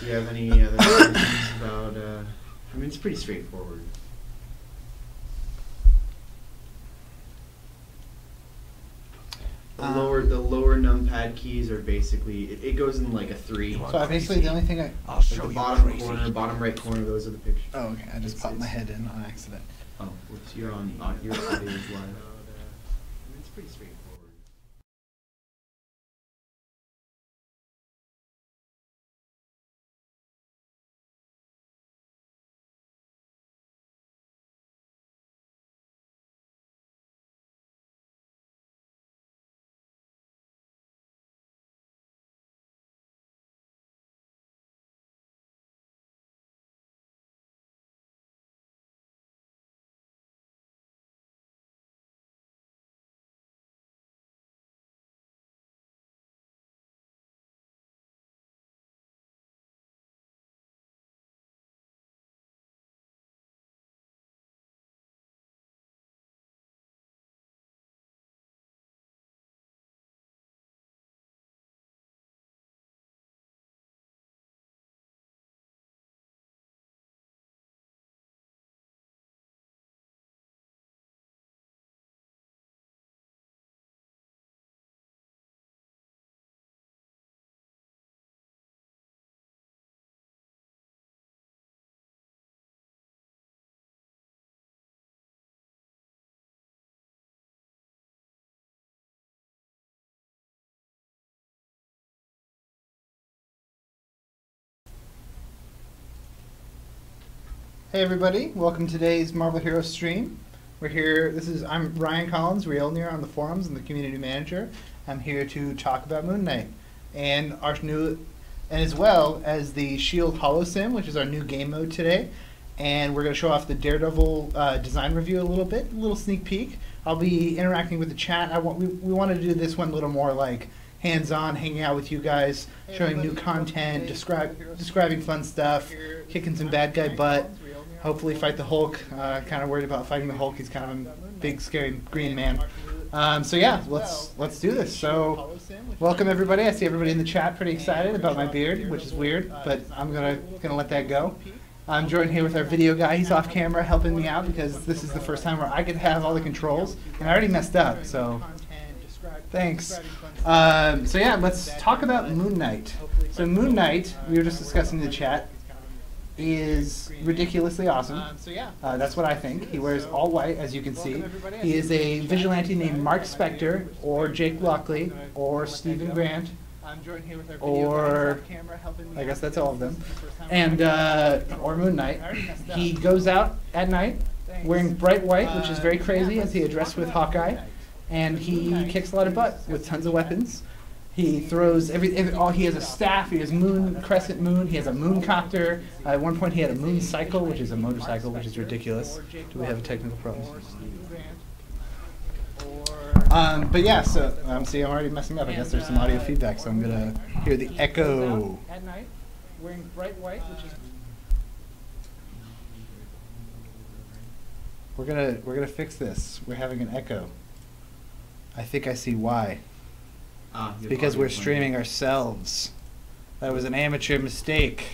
Do you have any other questions about? I mean, it's pretty straightforward. The lower numpad keys are basically it goes in like a 3. So basically, the only thing I'll show the bottom corner, bottom right corner. Those are the pictures. Oh, okay. I just popped my head in on accident. Oh, whoops! You're on your audio is live. It's pretty straightforward. Hey everybody, welcome to today's Marvel Heroes stream. We're here, I'm Ryan Collins, Realnir on the forums and the community manager. I'm here to talk about Moon Knight and as well as the Shield Holo-Sim, which is our new game mode today. And we're going to show off the Daredevil design review a little sneak peek. I'll be interacting with the chat. We want to do this one a little more like hands-on, hanging out with you guys, showing new content, describing fun stuff, kicking some bad guy butt. Hopefully fight the Hulk. Kind of worried about fighting the Hulk. He's kind of a big, scary green man. So yeah, let's do this. So welcome everybody. I see everybody in the chat pretty excited about my beard, which is weird, but I'm gonna let that go. I'm joined here with our video guy. He's off camera helping me out because this is the first time where I get to have all the controls, and I already messed up. So thanks. So yeah, let's talk about Moon Knight. So Moon Knight, we were just discussing in the chat, is ridiculously awesome. That's what I think. He wears all white, as you can see. He is a vigilante named Mark Spector, or Jake Lockley, or Stephen Grant, or I guess that's all of them, and or Moon Knight. He goes out at night wearing bright white, which is very crazy, as he addressed with Hawkeye, and he kicks a lot of butt with tons of weapons. He throws he has a staff, he has crescent moon, he has a moon copter. At one point he had a moon cycle, which is a motorcycle, which is ridiculous. Do we have a technical problem? But yeah, so see, I'm already messing up. I guess there's some audio feedback, so I'm gonna hear the echo. At night, wearing bright white, which is we're gonna fix this. We're having an echo. I think I see why. Because we're streaming ourselves. That was an amateur mistake.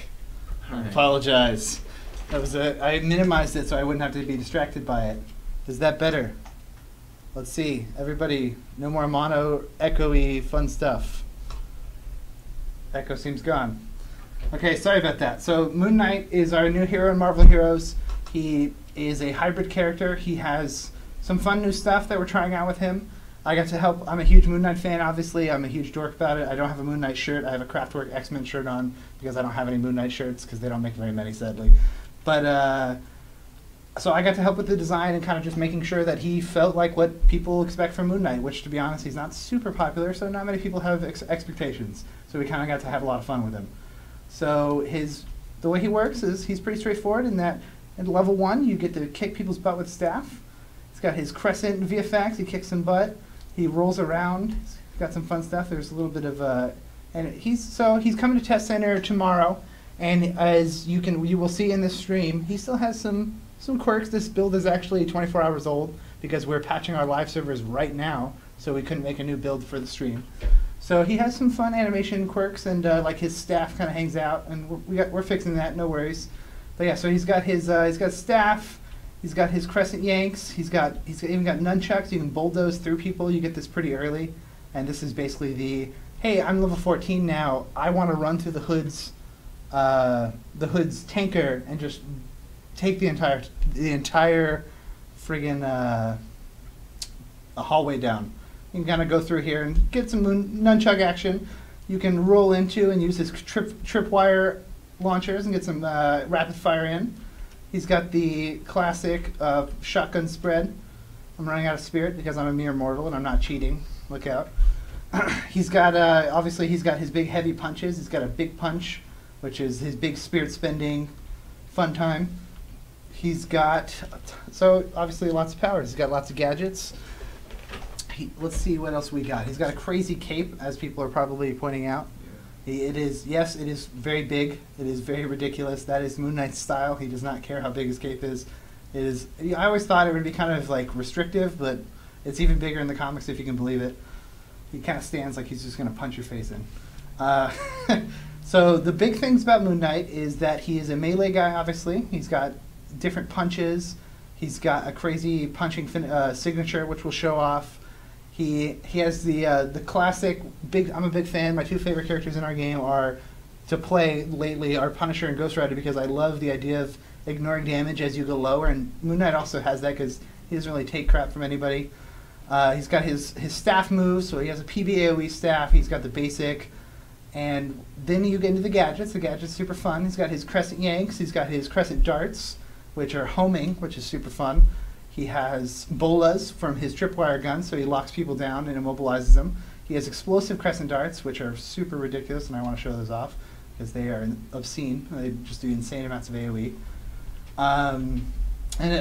I apologize. I minimized it so I wouldn't have to be distracted by it. Is that better? Let's see. Everybody, no more mono, echoey, fun stuff. Echo seems gone. Okay, sorry about that. So Moon Knight is our new hero in Marvel Heroes. He is a hybrid character. He has some fun new stuff that we're trying out with him. I got to help. I'm a huge Moon Knight fan, obviously. I'm a huge dork about it. I don't have a Moon Knight shirt. I have a Kraftwerk X-Men shirt on because I don't have any Moon Knight shirts because they don't make very many, sadly. But so I got to help with the design and kind of just making sure that he felt like what people expect from Moon Knight, which, to be honest, he's not super popular, so not many people have expectations. So we kind of got to have a lot of fun with him. So the way he works is he's pretty straightforward in that at level 1, you get to kick people's butt with staff. He's got his crescent VFX. He kicks some butt. He rolls around. He's got some fun stuff. There's a little bit of and he's coming to Test Center tomorrow, and as you will see in this stream, he still has some quirks. This build is actually 24 hours old because we're patching our live servers right now, so we couldn't make a new build for the stream. So he has some fun animation quirks, and like his staff kind of hangs out, and we're fixing that, no worries. But yeah, so he's got staff, he's got his crescent yanks, he's even got nunchucks. You can bulldoze through people. You get this pretty early, and this is basically the, hey, I'm level 14 now. I want to run through the hood's tanker and just take the entire friggin' hallway down. You can kind of go through here and get some nunchuck action. You can roll into and use his tripwire launchers and get some rapid fire in. He's got the classic shotgun spread. I'm running out of spirit because I'm a mere mortal and I'm not cheating. Look out. He's got, obviously he's got his big heavy punches. He's got a big punch, which is his big spirit spending fun time. He's got, so obviously lots of powers. He's got lots of gadgets. Let's see what else we got. He's got a crazy cape, as people are probably pointing out. It is very big. It is very ridiculous. That is Moon Knight's style. He does not care how big his cape is. I always thought it would be kind of like restrictive, but it's even bigger in the comics if you can believe it. He kind of stands like he's just going to punch your face in. So the big things about Moon Knight is that he is a melee guy, obviously. He's got different punches. He's got a crazy punching signature, which we'll show off. He has the classic big. I'm a big fan. My two favorite characters in our game to play lately are Punisher and Ghost Rider, because I love the idea of ignoring damage as you go lower. And Moon Knight also has that because he doesn't really take crap from anybody. He's got his staff moves, so he has a PBAOE staff. He's got the basic, and then you get into the gadgets. The gadgets super fun. He's got his crescent yanks. He's got his crescent darts, which are homing, which is super fun. He has bolas from his tripwire gun, so he locks people down and immobilizes them. He has explosive crescent darts, which are super ridiculous, and I want to show those off because they are obscene. They just do insane amounts of AoE.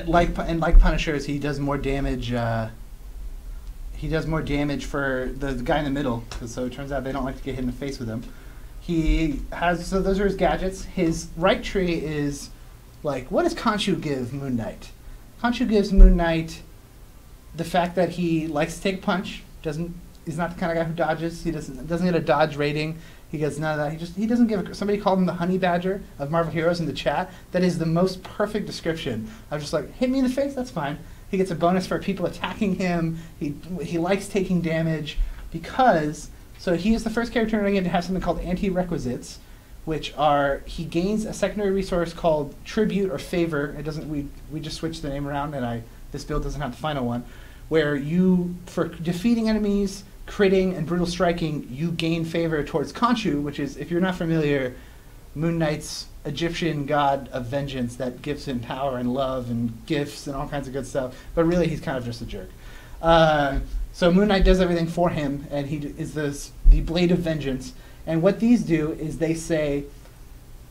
Like Punishers, he does more damage. He does more damage for the guy in the middle, so it turns out they don't like to get hit in the face with him. So those are his gadgets. His right tree is like, what does Khonshu give Moon Knight? Khonshu gives Moon Knight the fact that he likes to take a punch. He's not the kind of guy who dodges. He doesn't get a dodge rating. He gets none of that. He doesn't give. Somebody called him the honey badger of Marvel Heroes in the chat. That is the most perfect description. I was just like, hit me in the face. That's fine. He gets a bonus for people attacking him. He likes taking damage because. So he is the first character in our game to have something called anti-requisites, which are, he gains a secondary resource called tribute or favor. It doesn't, we just switched the name around, and this build doesn't have the final one, where for defeating enemies, critting, and brutal striking, you gain favor towards Khonshu, which is, if you're not familiar, Moon Knight's Egyptian god of vengeance that gives him power and love and gifts and all kinds of good stuff, but really he's kind of just a jerk. So Moon Knight does everything for him, and he is the blade of vengeance. And what these do is they say,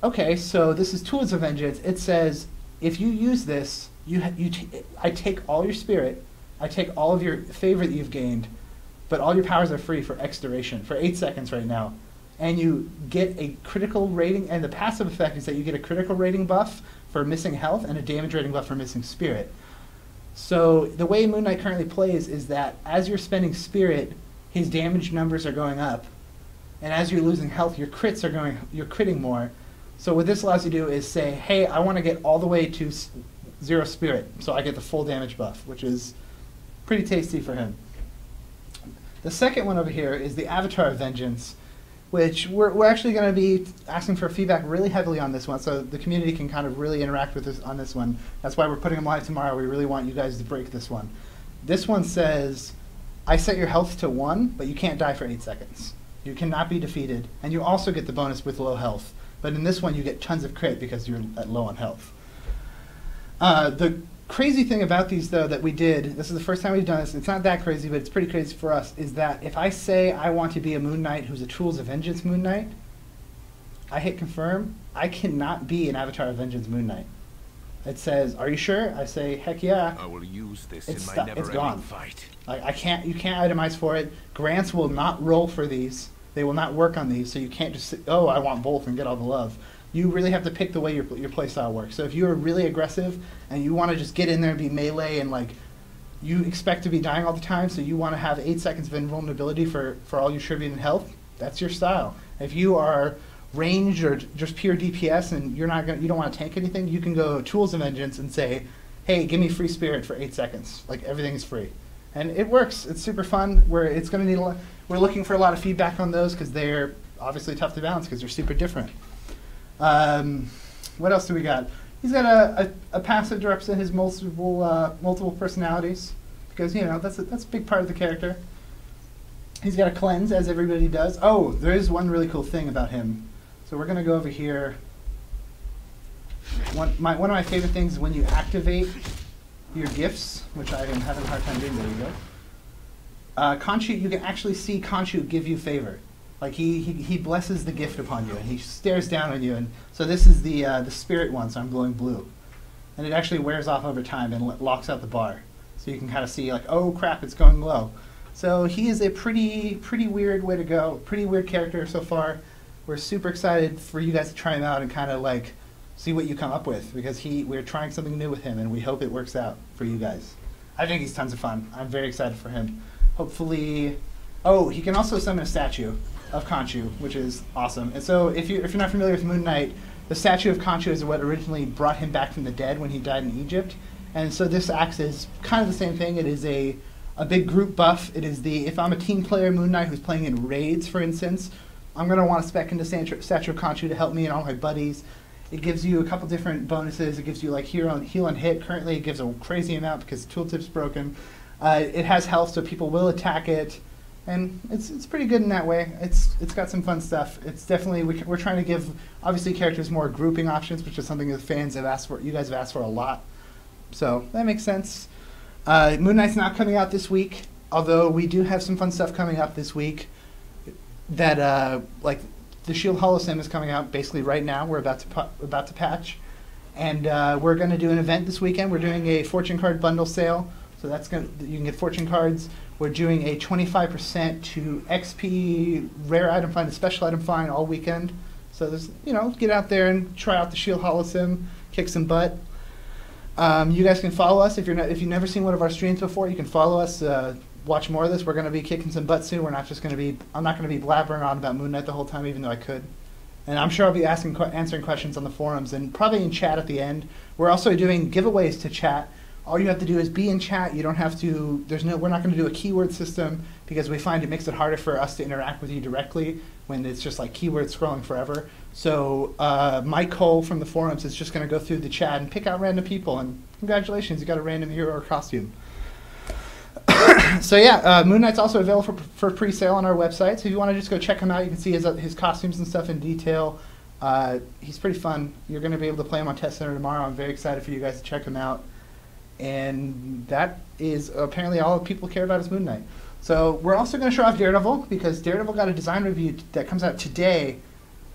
okay, so this is Tools of Vengeance. It says, if you use this, I take all your spirit, I take all of your favor that you've gained, but all your powers are free for X duration, for 8 seconds right now. And you get a critical rating, and the passive effect is that you get a critical rating buff for missing health and a damage rating buff for missing spirit. So the way Moon Knight currently plays is that as you're spending spirit, his damage numbers are going up. And as you're losing health, you're critting more. So what this allows you to do is say, hey, I want to get all the way to 0 spirit, so I get the full damage buff, which is pretty tasty for him. The second one over here is the Avatar of Vengeance, which we're actually going to be asking for feedback really heavily on this one, so the community can kind of really interact with us on this one. That's why we're putting them live tomorrow. We really want you guys to break this one. This one says, I set your health to 1, but you can't die for 8 seconds. You cannot be defeated, and you also get the bonus with low health. But in this one, you get tons of crit because you're at low on health. The crazy thing about these, though, that we did, this is the first time we've done this, it's not that crazy, but it's pretty crazy for us, is that if I say I want to be a Moon Knight who's a Tools of Vengeance Moon Knight, I hit confirm, I cannot be an Avatar of Vengeance Moon Knight. It says, are you sure? I say, heck yeah. I will use this It's in my never-ending fight. You can't itemize for it. Grants will not roll for these. They will not work on these, so you can't just say, oh, I want both and get all the love. You really have to pick the way your playstyle works. So if you're really aggressive and you want to just get in there and be melee and like you expect to be dying all the time, so you want to have 8 seconds of invulnerability for all your tribute and health. That's your style. If you are ranged or just pure DPS and you don't want to tank anything, you can go Tools of Vengeance and say, hey, give me free spirit for 8 seconds. Like, everything is free. And it works. It's super fun. We're looking for a lot of feedback on those because they're obviously tough to balance because they're super different. What else do we got? He's got a passive to represent his multiple personalities because, you know, that's a big part of the character. He's got a cleanse, as everybody does. Oh, there is one really cool thing about him. So we're going to go over here. One of my favorite things is when you activate your gifts, which I am having a hard time doing. There you go. Khonshu, you can actually see Khonshu give you favor. Like he blesses the gift upon you, and he stares down on you. And so this is the spirit one, so I'm glowing blue. And it actually wears off over time and locks out the bar. So you can kind of see, like, oh crap, it's going low. So he is a pretty weird way to go. Pretty weird character so far. We're super excited for you guys to try him out and kind of like see what you come up with, because we're trying something new with him, and we hope it works out for you guys. I think he's tons of fun. I'm very excited for him. Hopefully, oh, he can also summon a statue of Khonshu, which is awesome. And so if you're not familiar with Moon Knight, the statue of Khonshu is what originally brought him back from the dead when he died in Egypt. And so this acts as kind of the same thing. It is a big group buff. It is if I'm a team player Moon Knight who's playing in raids, for instance, I'm going to want to spec into statue of Khonshu to help me and all my buddies. It gives you a couple different bonuses. It gives you like heal and hit. Currently it gives a crazy amount because tooltip's broken. It has health, so people will attack it. And it's pretty good in that way. It's got some fun stuff. It's definitely, we're trying to give, obviously, characters more grouping options, which is something that fans have asked for. You guys have asked for a lot. So that makes sense. Moon Knight's not coming out this week, although we do have some fun stuff coming up this week. That like the Shield Holo-Sim is coming out basically right now. We're about to patch, and we're going to do an event this weekend. We're doing a fortune card bundle sale, so you can get fortune cards. We're doing a 25% to XP rare item find and special item find all weekend. So there's, get out there and try out the Shield Holo-Sim, kick some butt. You guys can follow us if you've never seen one of our streams before. You can follow us. Watch more of this. We're going to be kicking some butt soon. I'm not going to be blabbering on about Moon Knight the whole time, even though I could. And I'm sure I'll be answering questions on the forums and probably in chat at the end. We're also doing giveaways to chat. All you have to do is be in chat. You don't have to. We're not going to do a keyword system because we find it makes it harder for us to interact with you directly when it's just like keyword scrolling forever. So Mike Cole from the forums is just going to go through the chat and pick out random people. And congratulations, you got a random hero or costume. So yeah, Moon Knight's also available for pre-sale on our website. So if you want to just go check him out, you can see his costumes and stuff in detail. He's pretty fun. You're going to be able to play him on Test Center tomorrow. I'm very excited for you guys to check him out. And that is apparently all people care about is Moon Knight. So we're also going to show off Daredevil, because Daredevil got a design review that comes out today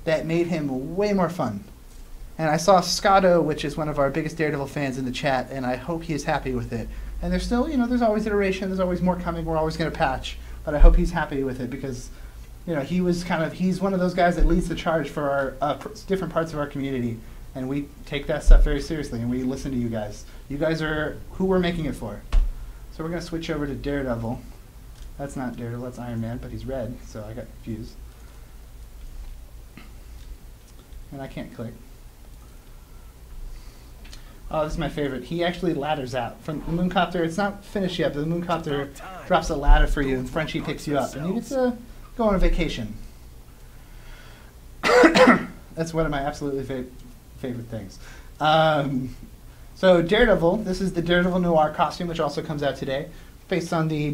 that made him way more fun. And I saw Scotto, which is one of our biggest Daredevil fans, in the chat, and I hope he is happy with it. And there's still, there's always iteration, there's always more coming, we're always going to patch, but I hope he's happy with it because, he's one of those guys that leads the charge for our different parts of our community, and we take that stuff very seriously, and we listen to you guys. You guys are who we're making it for. So we're going to switch over to Daredevil. That's not Daredevil, that's Iron Man, but he's red, so I got confused. And I can't click. Oh, this is my favorite. He actually ladders out from the Mooncopter. It's not finished yet, but the Mooncopter drops a ladder for you, and Frenchie picks you up, and you get to go on a vacation. That's one of my absolutely favorite things. So Daredevil, this is the Daredevil Noir costume, which also comes out today, based on the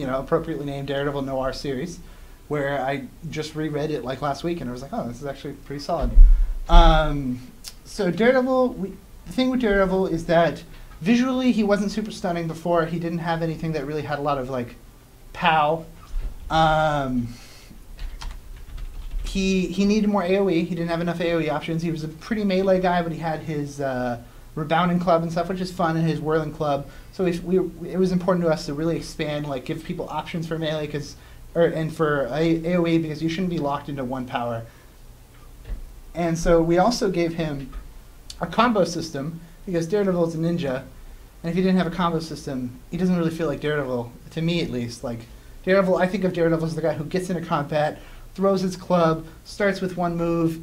appropriately named Daredevil Noir series, where I just reread it like last week, and I was like, oh, this is actually pretty solid. So Daredevil. The thing with Daredevil is that visually he wasn't super stunning before. He didn't have anything that really had a lot of like pow. He needed more AoE. He didn't have enough AoE options. He was a pretty melee guy, but he had his rebounding club and stuff, which is fun, and his whirling club. So it was important to us to really expand, like give people options for melee and for AoE, because you shouldn't be locked into one power. And so we also gave him a combo system, because Daredevil is a ninja, And if he didn't have a combo system, he doesn't really feel like Daredevil, to me at least. Like Daredevil, I think of Daredevil as the guy who gets into combat, throws his club, starts with one move,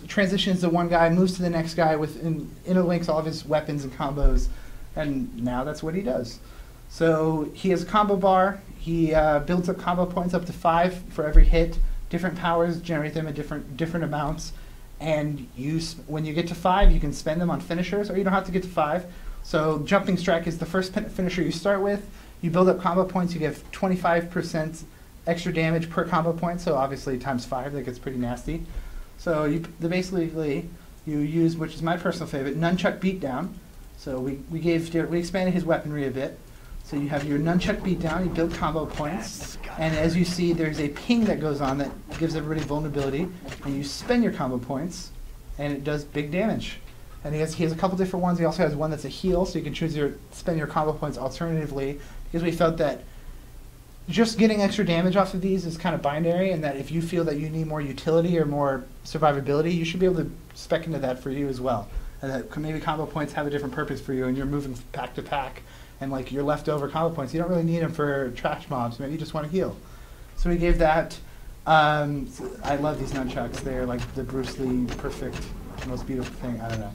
transitions to one guy, moves to the next guy, interlinks all of his weapons and combos, and now that's what he does. So he has a combo bar. He builds up combo points up to 5 for every hit. Different powers generate them at different amounts, and when you get to 5, you can spend them on finishers, or you don't have to get to 5. So jumping strike is the first finisher you start with. You build up combo points. You get 25% extra damage per combo point. So obviously times 5, that gets pretty nasty. So basically you use, which is my personal favorite, nunchuck beatdown. So we expanded his weaponry a bit. So you have your nunchuck beatdown. You build combo points, and as you see, there's a ping that goes on that gives everybody vulnerability, and you spend your combo points, and it does big damage. And he has a couple different ones. He also has one that's a heal, so you can spend your combo points alternatively, because we felt that just getting extra damage off of these is kind of binary, and that if you feel that you need more utility or more survivability, you should be able to spec into that for you as well. And that maybe combo points have a different purpose for you, and you're moving pack to pack, and like your leftover combo points, you don't really need them for trash mobs. Maybe you just want to heal. So we gave that. I love these nunchucks. They're like the Bruce Lee perfect, most beautiful thing. I don't know.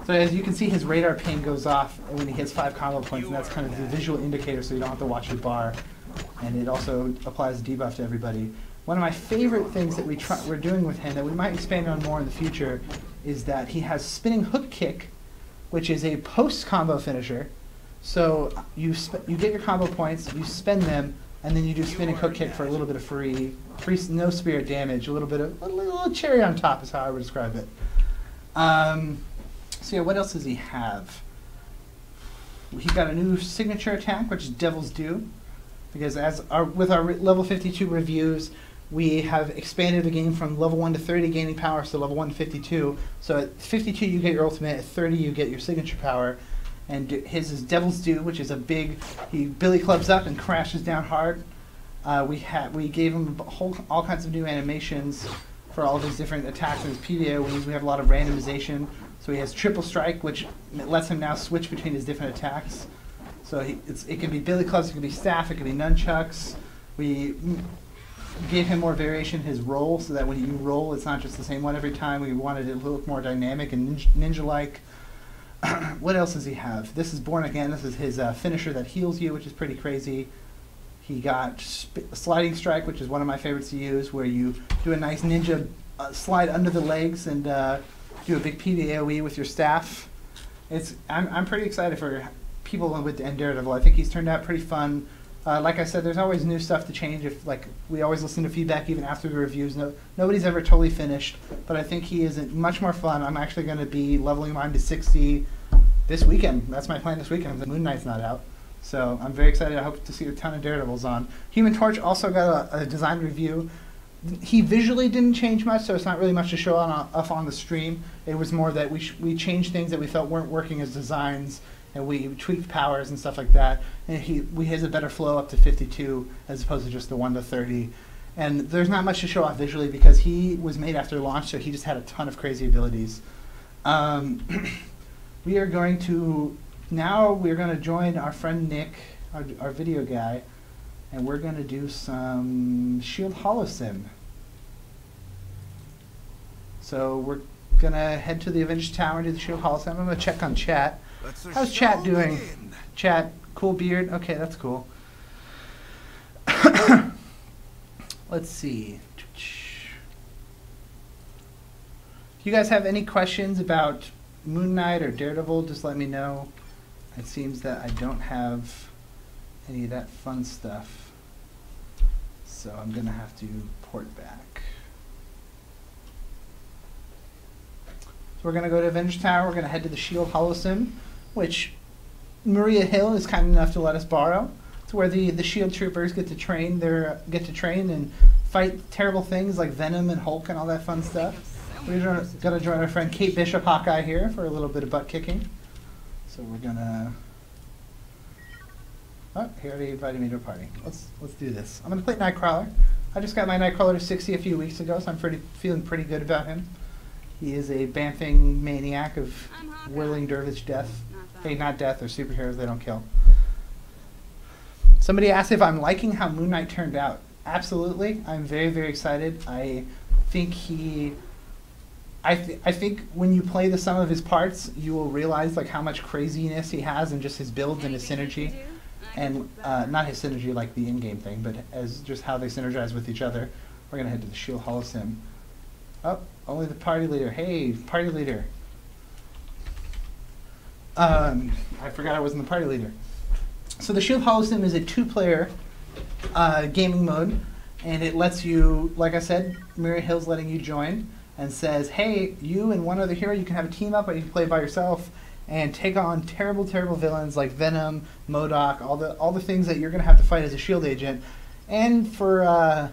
So as you can see, his radar ping goes off when he hits 5 combo points, and that's kind of the visual indicator, so you don't have to watch your bar. And it also applies a debuff to everybody. One of my favorite things that we're doing with him that we might expand on more in the future is that he has spinning hook kick, which is a post-combo finisher. So you get your combo points, you spend them, and then you do spinning hook kick for a little bit of free no spirit damage, a little cherry on top is how I would describe it. So yeah, what else does he have? He got a new signature attack, which is Devil's Due, because with our level 52 reviews, we have expanded the game from level 1 to 30 gaining power, so level 1 to 52. So at 52 you get your ultimate, at 30 you get your signature power. And his is Devil's Due, which is he billy clubs up and crashes down hard. We gave him all kinds of new animations for all of his different attacks and his PvOEs. We have a lot of randomization. So he has triple strike, which lets him now switch between his different attacks. So it can be billy clubs, it can be staff, it can be nunchucks. We gave him more variation in his roll, so that when you roll, it's not just the same one every time. We wanted it to look more dynamic and ninja-like. What else does he have? This is Born Again. This is his finisher that heals you, which is pretty crazy. He got Sliding Strike, which is one of my favorites to use, where you do a nice ninja slide under the legs and do a big PvAOE with your staff. I'm pretty excited for people with Daredevil. I think he's turned out pretty fun. Like I said, there's always new stuff to change. We always listen to feedback even after the reviews. Nobody's ever totally finished, but I think he is much more fun. I'm actually going to be leveling mine to 60 this weekend. That's my plan this weekend. The Moon Knight's not out, so I'm very excited. I hope to see a ton of Daredevils on. Human Torch also got a design review. He visually didn't change much, so it's not really much to show off on the stream. It was more that we changed things that we felt weren't working as designs, and we tweaked powers and stuff like that. And he has a better flow up to 52 as opposed to just the 1 to 30. And there's not much to show off visually because he was made after launch, so he just had a ton of crazy abilities. We're going to join our friend Nick, our video guy, and we're going to do some Shield Holo-Sim. So we're going to head to the Avengers Tower and do the Shield Holo-Sim. I'm going to check on chat. How's chat doing? Chat, cool beard? Okay, that's cool. Let's see. If you guys have any questions about Moon Knight or Daredevil, just let me know. It seems that I don't have any of that fun stuff, so I'm going to have to port back. So we're going to go to Avengers Tower. We're going to head to the Shield Holo-Sim, which Maria Hill is kind enough to let us borrow. It's where the Shield troopers get to train and fight terrible things like Venom and Hulk and all that fun stuff. We're gonna join our friend Kate Bishop, Hawkeye, here for a little bit of butt kicking. So we're gonna. Oh, he already invited me to a party. Let's do this. I'm gonna play Nightcrawler. I just got my Nightcrawler to 60 a few weeks ago, so I'm feeling pretty good about him. He is a bamfing maniac of whirling dervish death. Hey, not death, or superheroes they don't kill. Somebody asked if I'm liking how Moon Knight turned out. Absolutely. I'm very, very excited. I think I think when you play the sum of his parts, you will realize like how much craziness he has in just his builds and his synergy. And not his synergy like the in-game thing, but as just how they synergize with each other. We're going to head to the Shield Holo-Sim. Oh, only the party leader. Hey, party leader. I forgot I wasn't the party leader. So the Shield Holo-Sim is a 2-player gaming mode, and it lets you, like I said, Mary Hill's letting you join, and says, hey, you and one other hero, you can have a team up, or you can play by yourself, and take on terrible, terrible villains like Venom, MODOK, all the things that you're going to have to fight as a Shield agent. And for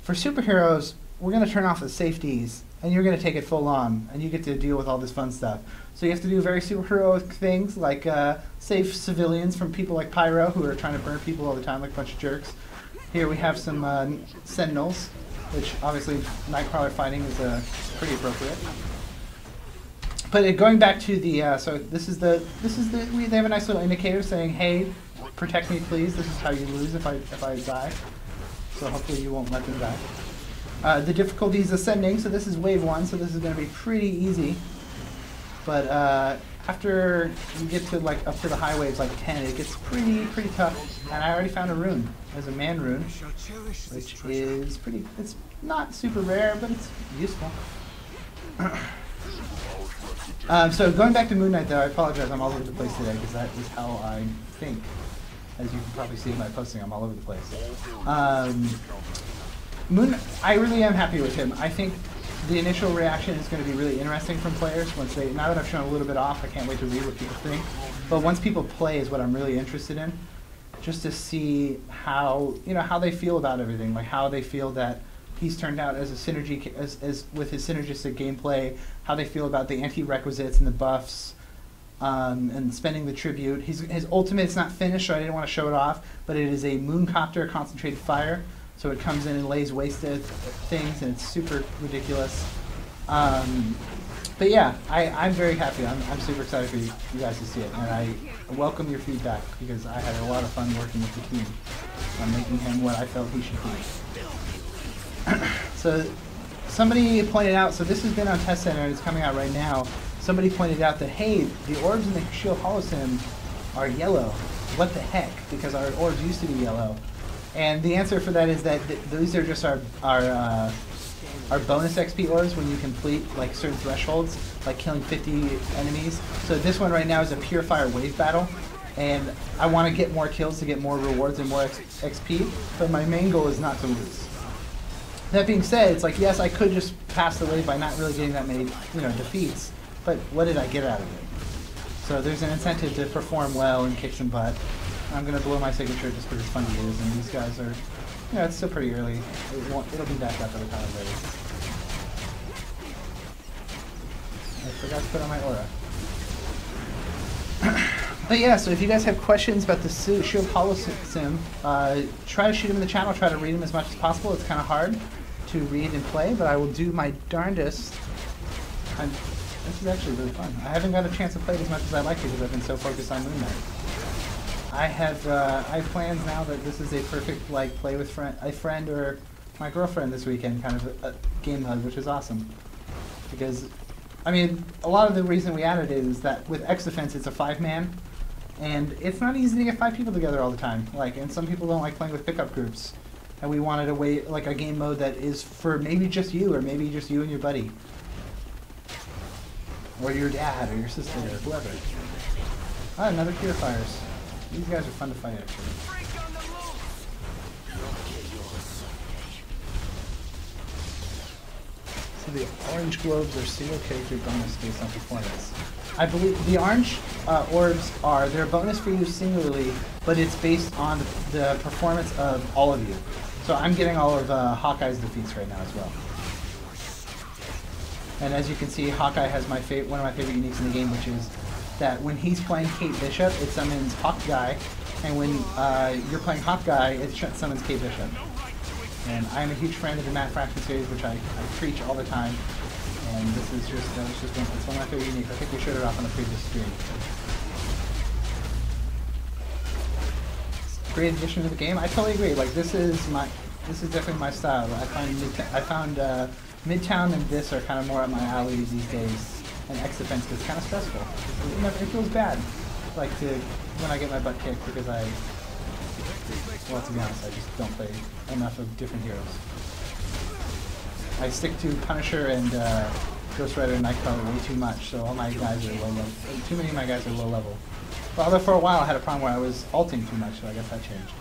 superheroes, we're going to turn off the safeties, and you're going to take it full on, and you get to deal with all this fun stuff. So you have to do very superheroic things like save civilians from people like Pyro, who are trying to burn people all the time like a bunch of jerks. Here we have some Sentinels, which obviously Nightcrawler fighting is pretty appropriate. But going back to the so they have a nice little indicator saying, hey, protect me please. This is how you lose if I die. So hopefully you won't let them die. The difficulty is ascending, so this is wave 1, so this is going to be pretty easy. But after you get to like up to the high waves like 10, it gets pretty tough. And I already found a rune. There's a man rune, which is it's not super rare, but it's useful. So going back to Moon Knight, though, I apologize. I'm all over the place today because that is how I think. As you can probably see in my posting, I'm all over the place. I really am happy with him. I think the initial reaction is going to be really interesting from players now that I've shown a little bit off. I can't wait to read what people think. But once people play is what I'm really interested in, just to see how they feel about everything, like how they feel that he's turned out as a synergy, as with his synergistic gameplay, how they feel about the anti-requisites and the buffs, and spending the tribute. His ultimate's not finished, so I didn't want to show it off, but it is a Mooncopter concentrated fire. So it comes in and lays waste to things, and it's super ridiculous. But yeah, I'm very happy. I'm super excited for you guys to see it, and I welcome your feedback because I had a lot of fun working with the team on making him what I felt he should be. So somebody pointed out, so this has been on Test Center and it's coming out right now. Somebody pointed out that, hey, the orbs in the Shield Holo-Sim are yellow. What the heck? Because our orbs used to be yellow. And the answer for that is that these are just our bonus XP orbs when you complete like certain thresholds, like killing 50 enemies. So this one right now is a Purifier Wave Battle, and I want to get more kills to get more rewards and more XP, but my main goal is not to lose. That being said, it's like, yes, I could just pass the wave by not really getting that many defeats, but what did I get out of it? So there's an incentive to perform well and kick some butt. I'm going to blow my signature just because it's fun to use, and these guys are, it's still pretty early. It'll be back up by the time I'm ready. I forgot to put on my aura. But yeah, so if you guys have questions about the Shield Holo-Sim, try to shoot them in the channel, try to read them as much as possible. It's kind of hard to read and play, but I will do my darndest. This is actually really fun. I haven't got a chance to play it as much as I'd like to because I've been so focused on Moon Knight. I have plans now that this is a perfect play with a friend or my girlfriend this weekend kind of a game mode, which is awesome. Because, I mean, a lot of the reason we added it is that with X Defense it's a 5-man, and it's not easy to get 5 people together all the time. And some people don't like playing with pickup groups, and we wanted a game mode that is for maybe just you, or maybe just you and your buddy, or your dad, or your sister, or whoever. Ah, another Purifiers. These guys are fun to fight, actually. So the orange globes are single character bonus based on performance. I believe the orange orbs they're a bonus for you singularly, but it's based on the performance of all of you. So I'm getting all of Hawkeye's defeats right now as well. And as you can see, Hawkeye has one of my favorite uniques in the game, which is that when he's playing Kate Bishop, it summons Hawkeye, and when you're playing Hawkeye, it summons Kate Bishop. And I'm a huge fan of the Matt Fraction series, which I preach all the time, And this is just, it's one of my favorite uniques. I think we showed it off on the previous stream. Great addition to the game. I totally agree. Like this is definitely my style. I found Midtown and this are kind of more up my alley these days. And X-Defense is kind of stressful. It feels bad, like when I get my butt kicked because well, to be honest, I just don't play enough of different heroes. I stick to Punisher and Ghost Rider and Nightcrawler way too much, so all my guys are low level. Too many of my guys are low level. But although for a while I had a problem where I was ulting too much, so I guess that changed.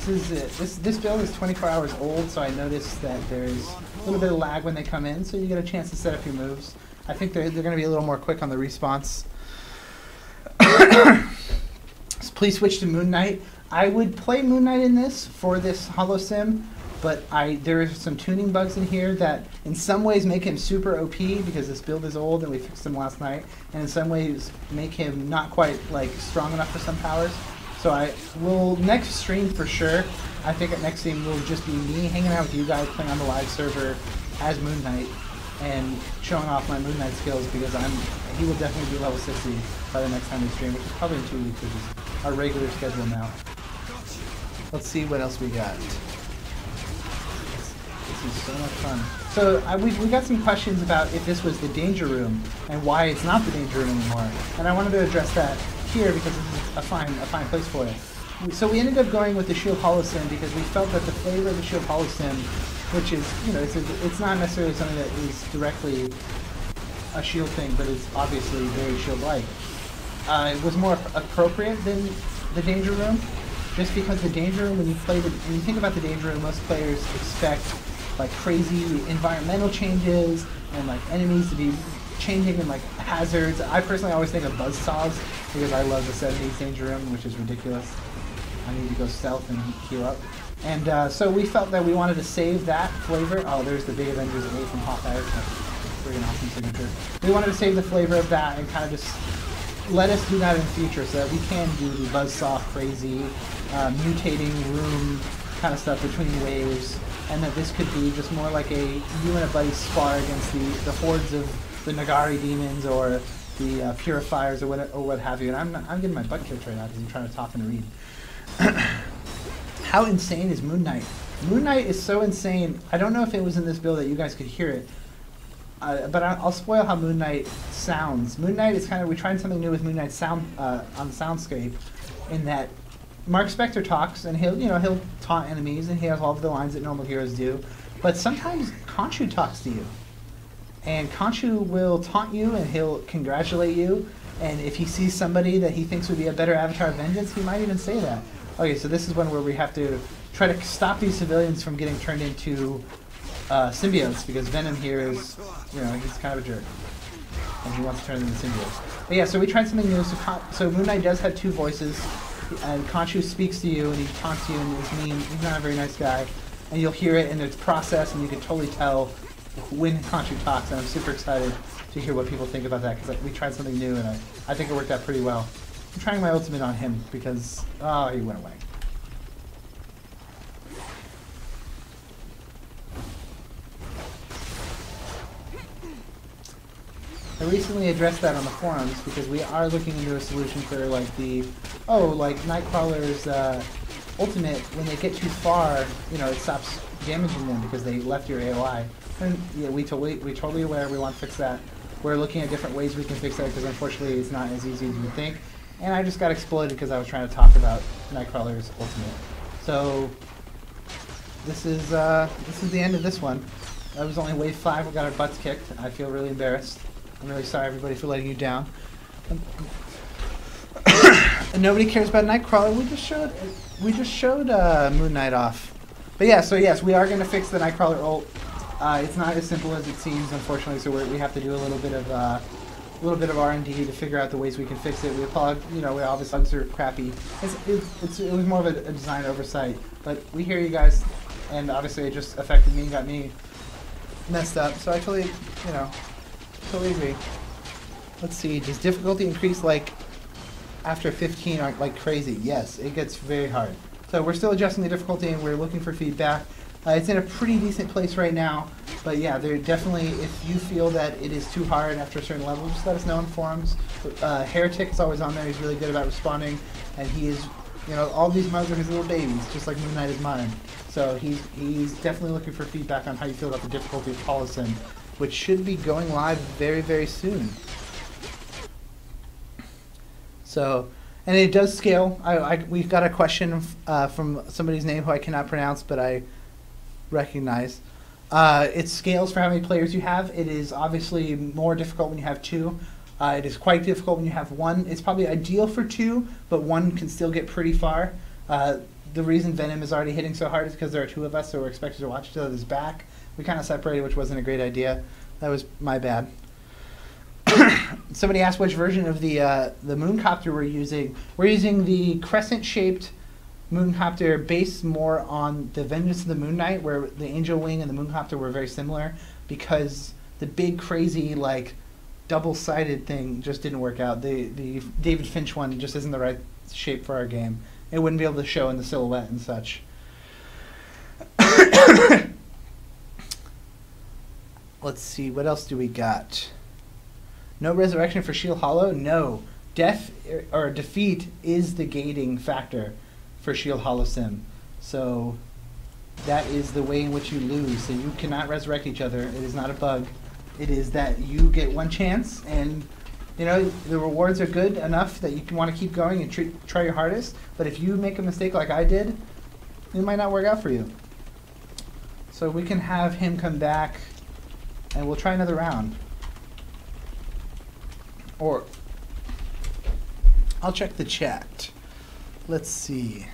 This build is 24 hours old, so I noticed that there's a little bit of lag when they come in, so you get a chance to set up your moves. I think they're going to be a little more quick on the response. So please switch to Moon Knight. I would play Moon Knight in this for this Holo-Sim, but there are some tuning bugs in here that in some ways make him super OP because this build is old and we fixed him last night, and in some ways make him not quite like strong enough for some powers. So I will next stream for sure. I think at next stream will just be me hanging out with you guys playing on the live server as Moon Knight and showing off my Moon Knight skills because he will definitely be level 60 by the next time we stream, which is probably in 2 weeks, which is our regular schedule now. Let's see what else we got. This is so much fun. So we got some questions about if this was the Danger Room and why it's not the Danger Room anymore. And I wanted to address that here because this is a fine place for it. So we ended up going with the Shield Holo-Sim because we felt that the flavor of the Shield Holo-Sim, which is, it's not necessarily something that is directly a Shield thing, but it's obviously very Shield-like. It was more appropriate than the Danger Room, just because the Danger Room, when you think about the Danger Room, most players expect like crazy environmental changes and like enemies to be changing and like hazards. I personally always think of buzzsaws because I love the 70s Danger Room, which is ridiculous. I need to go stealth and heal up. And so we felt that we wanted to save that flavor. Oh, there's the Big Avengers away from Hawkeye. That's a freaking awesome signature. We wanted to save the flavor of that and kind of just let us do that in the future so that we can do the buzzsaw, crazy, mutating room kind of stuff between waves, and that this could be just more like you and a buddy spar against the hordes of the Nagari demons or the purifiers or what have you. And I'm getting my butt kicked right now because I'm trying to talk and read. How insane is Moon Knight? Moon Knight is so insane. I don't know if it was in this build that you guys could hear it, but I'll spoil how Moon Knight sounds. Moon Knight is we tried something new with Moon Knight's sound on the soundscape, in that Mark Spector talks and he'll taunt enemies and he has all of the lines that normal heroes do, but sometimes Khonshu talks to you, and Khonshu will taunt you and he'll congratulate you, and if he sees somebody that he thinks would be a better avatar of vengeance, he might even say that. Okay, so this is one where we have to try to stop these civilians from getting turned into symbiotes, because Venom here is, he's kind of a jerk, and he wants to turn them into symbiotes. But yeah, so we tried something new. So Moon Knight does have two voices, and Khonshu speaks to you, and he taunts you, and is mean. He's not a very nice guy, and you'll hear it, and it's processed, and you can totally tell when Khonshu talks, and I'm super excited to hear what people think about that, because we tried something new, and I think it worked out pretty well. I'm trying my ultimate on him, because, he went away. I recently addressed that on the forums because we are looking into a solution for Nightcrawler's ultimate, when they get too far, it stops damaging them because they left your AOI. And yeah, we totally aware, we want to fix that. We're looking at different ways we can fix that because unfortunately it's not as easy as you think. And I just got exploded because I was trying to talk about Nightcrawler's ultimate. So this is the end of this one. That was only wave 5. We got our butts kicked. I feel really embarrassed. I'm really sorry, everybody, for letting you down. And nobody cares about Nightcrawler. We just showed Moon Knight off. But yeah, so yes, we are going to fix the Nightcrawler ult. It's not as simple as it seems, unfortunately. So we have to do a little bit of R&D to figure out the ways we can fix it. We apologize. All the bugs are crappy. It was more of a design oversight. But we hear you guys, and obviously it just affected me and got me messed up. So I totally agree. Let's see, does difficulty increase after 15 like crazy? Yes, it gets very hard. So we're still adjusting the difficulty and we're looking for feedback. It's in a pretty decent place right now, but yeah, they're definitely, if you feel that it is too hard after a certain level, just let us know in forums. Heretic is always on there. He's really good about responding, and he is, you know, all these mods are his little babies, just like Moon Knight is mine. So he's definitely looking for feedback on how you feel about the difficulty of Holo-Sim, which should be going live very, very soon. So, and it does scale. We've got a question from somebody's name who I cannot pronounce, but I recognize. It scales for how many players you have. It is obviously more difficult when you have 2. It is quite difficult when you have 1. It's probably ideal for 2, but 1 can still get pretty far. The reason Venom is already hitting so hard is because there are 2 of us, so we're expected to watch each other's back. We kind of separated, which wasn't a great idea. That was my bad. Somebody asked which version of the mooncopter we're using. We're using the crescent-shaped mooncopter based more on the Vengeance of the Moon Knight, where the Angel Wing and the mooncopter were very similar, because the big, crazy, like, double-sided thing just didn't work out. The David Finch one just isn't the right shape for our game. It wouldn't be able to show in the silhouette and such. Let's see, what else do we got? No resurrection for Shield Hollow? No. Death or defeat is the gating factor for Shield Holo-Sim. So that is the way in which you lose. So you cannot resurrect each other. It is not a bug. It is that you get one chance, and you know the rewards are good enough that you can want to keep going and try your hardest. But if you make a mistake like I did, it might not work out for you. So we can have him come back, and we'll try another round. Or I'll check the chat. Let's see.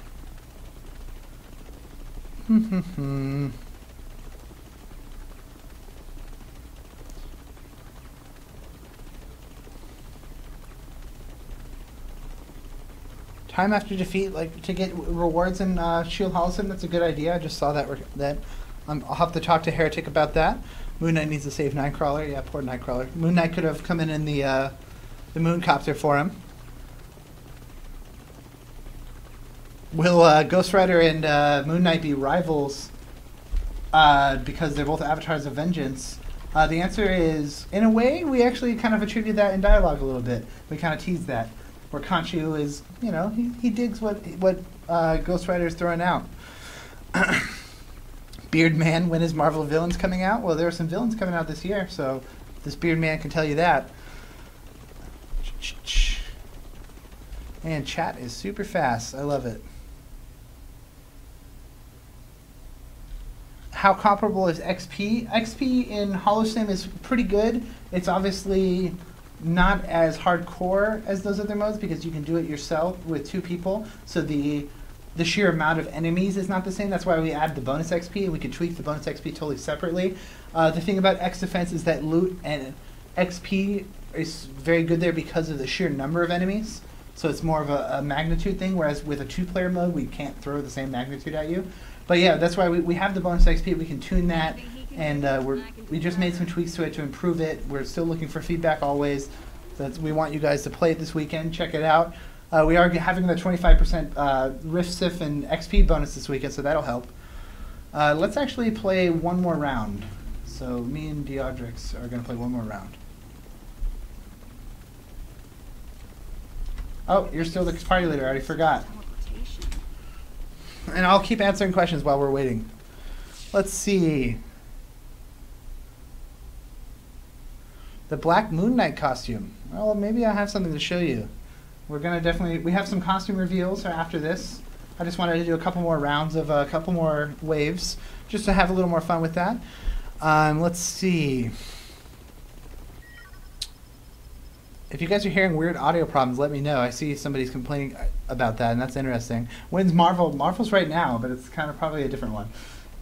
Time after defeat, like to get rewards in Shield Holo-Sim, that's a good idea. I just saw that. I'll have to talk to Heretic about that. Moon Knight needs to save Nightcrawler. Yeah, poor Nightcrawler. Moon Knight could have come in the mooncopter for him. Will Ghost Rider and Moon Knight be rivals because they're both avatars of vengeance? The answer is, in a way, we actually kind of attribute that in dialogue a little bit. We kind of tease that. Where Khonshu is, you know, he digs what Ghost Rider is throwing out. Beard Man, when is Marvel Villains coming out? Well, there are some villains coming out this year, so this Beard Man can tell you that. Man, chat is super fast. I love it. How comparable is XP? XP in Holo-Sim is pretty good. It's obviously not as hardcore as those other modes because you can do it yourself with 2 people. So the sheer amount of enemies is not the same. That's why we add the bonus XP, and we can tweak the bonus XP totally separately. The thing about X Defense is that loot and XP is very good there because of the sheer number of enemies. So it's more of a magnitude thing, whereas with a 2-player mode, we can't throw the same magnitude at you. But yeah, that's why we have the bonus XP. We can tune that, and we just made some tweaks to it to improve it. We're still looking for feedback always. We want you guys to play it this weekend. Check it out. We are having the 25% Rift Sif and XP bonus this weekend, so that'll help. Let's actually play one more round. So me and Deodrix are going to play one more round. Oh, you're still the party leader. I already forgot. And I'll keep answering questions while we're waiting. Let's see. The Black Moon Knight costume. Well, maybe I have something to show you. We're going to we have some costume reveals after this. I just wanted to do a couple more rounds of a couple more waves, just to have a little more fun with that. Let's see. If you guys are hearing weird audio problems, let me know. I see somebody's complaining about that, and that's interesting. When's Marvel? Marvel's right now, but it's kind of probably a different one.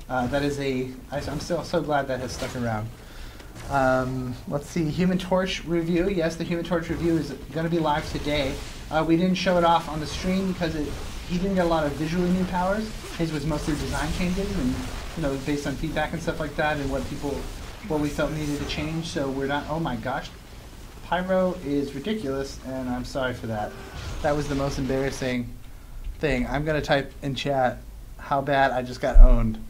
I'm still so glad that has stuck around. Let's see, Human Torch review. Yes, the Human Torch review is going to be live today. We didn't show it off on the stream because he didn't get a lot of visually new powers. His was mostly design changes and, you know, based on feedback and stuff like that and what we felt needed to change. So we're not, oh my gosh, Pyro is ridiculous, and I'm sorry for that. That was the most embarrassing thing. I'm going to type in chat how bad I just got owned.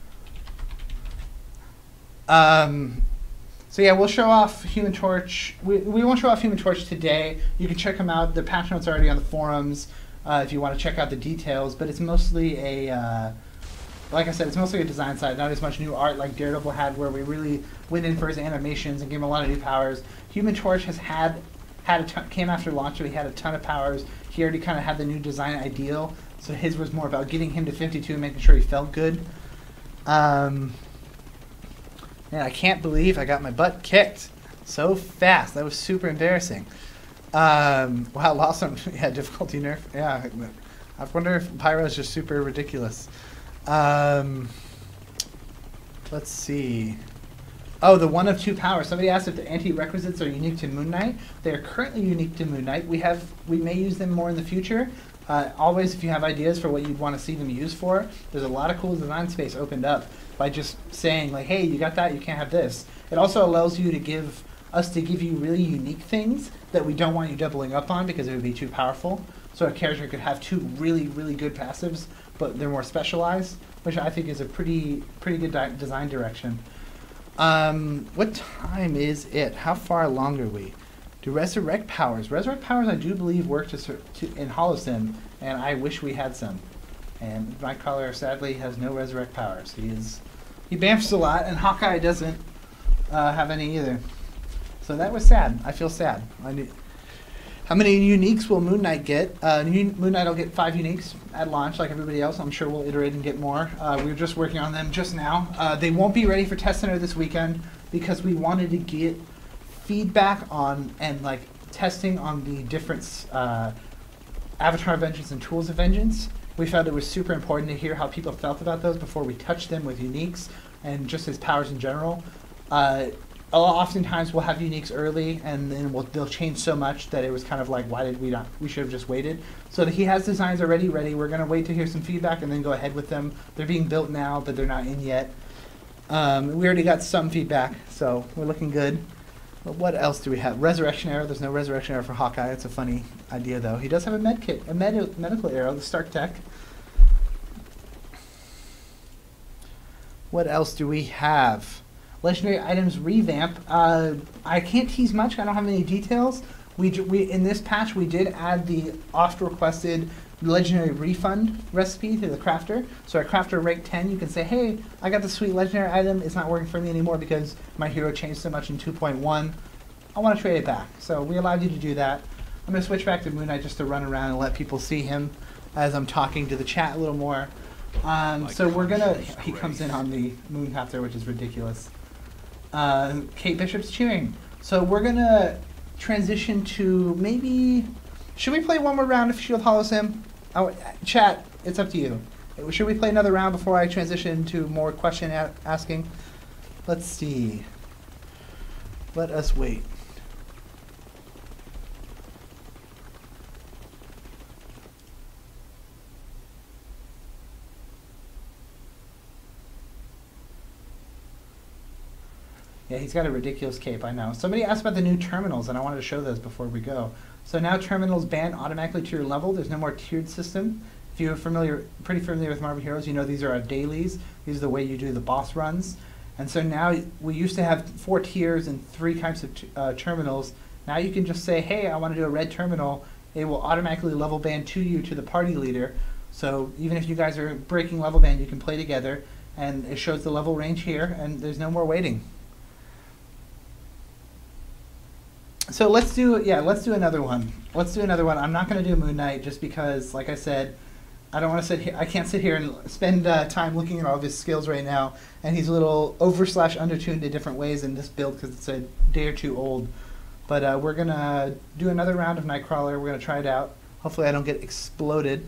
So yeah, we'll show off Human Torch. We won't show off Human Torch today. You can check them out. The patch notes are already on the forums if you want to check out the details. But it's mostly a, like I said, it's mostly a design side, not as much new art like Daredevil had, where we really went in for his animations and gave him a lot of new powers. Human Torch has had a ton, came after launch, so he had a ton of powers. He already kind of had the new design ideal, so his was more about getting him to 52 and making sure he felt good. Man, I can't believe I got my butt kicked so fast. That was super embarrassing. Wow, lost some, yeah, difficulty nerf. Yeah, I wonder if Pyro is just super ridiculous. Let's see. Oh, the 1 of 2 powers. Somebody asked if the anti-requisites are unique to Moon Knight. They are currently unique to Moon Knight. We may use them more in the future. Always, if you have ideas for what you'd want to see them used for, there's a lot of cool design space opened up by just saying, like, hey, you got that, you can't have this. It also allows you to give you really unique things that we don't want you doubling up on because it would be too powerful. So a character could have 2 really, really good passives, but they're more specialized, which I think is a pretty good design direction. What time is it? How far along are we? Do Resurrect powers? Resurrect powers, I do believe, work in Holo-Sim, and I wish we had some. And Nightcrawler sadly has no Resurrect powers. He bamfs a lot, and Hawkeye doesn't have any either. So that was sad. I feel sad. How many uniques will Moon Knight get? Moon Knight will get 5 uniques at launch, like everybody else. I'm sure we'll iterate and get more. We're just working on them just now. They won't be ready for Test Center this weekend because we wanted to get feedback on and like testing on the different Avatar of Vengeance and Tools of Vengeance. We felt it was super important to hear how people felt about those before we touched them with uniques and just his powers in general. Oftentimes we'll have uniques early, and then they'll change so much that it was kind of like, why did we not? We should have just waited. So he has designs already ready. We're going to wait to hear some feedback and then go ahead with them. They're being built now, but they're not in yet. We already got some feedback, so we're looking good. But what else do we have? Resurrection Arrow. There's no Resurrection Arrow for Hawkeye. It's a funny idea, though. He does have a med kit, a medical arrow, the Stark Tech. What else do we have? Legendary items revamp. I can't tease much. I don't have any details. We in this patch we did add the oft-requested legendary refund recipe to the crafter. So at crafter rank 10, you can say, hey, I got the sweet legendary item. It's not working for me anymore because my hero changed so much in 2.1. I want to trade it back. So we allowed you to do that. I'm going to switch back to Moon Knight just to run around and let people see him as I'm talking to the chat a little more. So we're going to... He comes in on the Mooncopter, which is ridiculous. Kate Bishop's cheering. So we're going to transition to maybe... Should we play one more round of Shield Holo-Sim? Oh, chat, it's up to you. Should we play another round before I transition to more question asking? Let's see. Let us wait. Yeah, he's got a ridiculous cape, I know. Somebody asked about the new terminals, and I wanted to show those before we go. So now terminals band automatically to your level. There's no more tiered system. If you're pretty familiar with Marvel Heroes, you know these are our dailies. These are the way you do the boss runs. And so now we used to have 4 tiers and 3 types of terminals. Now you can just say, hey, I want to do a red terminal. It will automatically level band to you to the party leader. So even if you guys are breaking level band, you can play together. And it shows the level range here, and there's no more waiting. So let's do another one. Let's do another one. I'm not going to do Moon Knight just because, like I said, I don't want to sit here. I can't sit here and spend time looking at all of his skills right now. And he's a little over/undertuned in different ways in this build because it's a day or 2 old. But we're going to do another round of Nightcrawler. We're going to try it out. Hopefully I don't get exploded.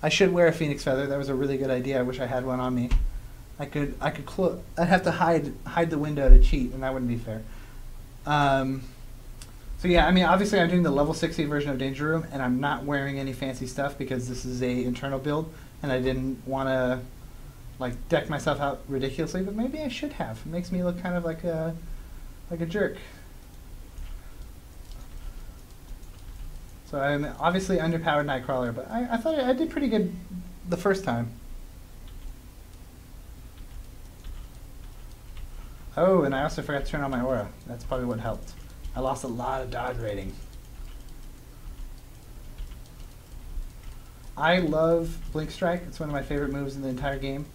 I should wear a Phoenix Feather. That was a really good idea. I wish I had one on me. I'd have to hide the window to cheat, and that wouldn't be fair. So yeah, I mean, obviously I'm doing the level 60 version of Danger Room, and I'm not wearing any fancy stuff because this is a internal build, and I didn't want to like deck myself out ridiculously, but maybe I should have. It makes me look kind of like a jerk. So I'm obviously underpowered Nightcrawler, but I thought I did pretty good the first time. Oh, and I also forgot to turn on my aura. That's probably what helped. I lost a lot of dodge rating. I love Blink Strike. It's one of my favorite moves in the entire game.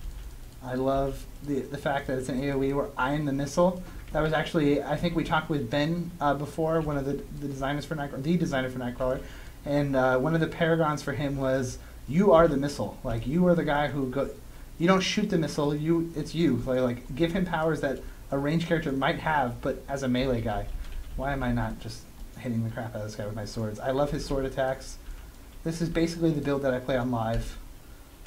I love the fact that it's an AoE where I am the missile. That was actually, I think we talked with Ben before, one of the designers for Nightcrawler, the designer for Nightcrawler, and one of the paragons for him was, you are the missile. Like, you are the guy who go. You don't shoot the missile. It's you. Like give him powers that a ranged character might have, but as a melee guy. Why am I not just hitting the crap out of this guy with my swords? I love his sword attacks. This is basically the build that I play on live.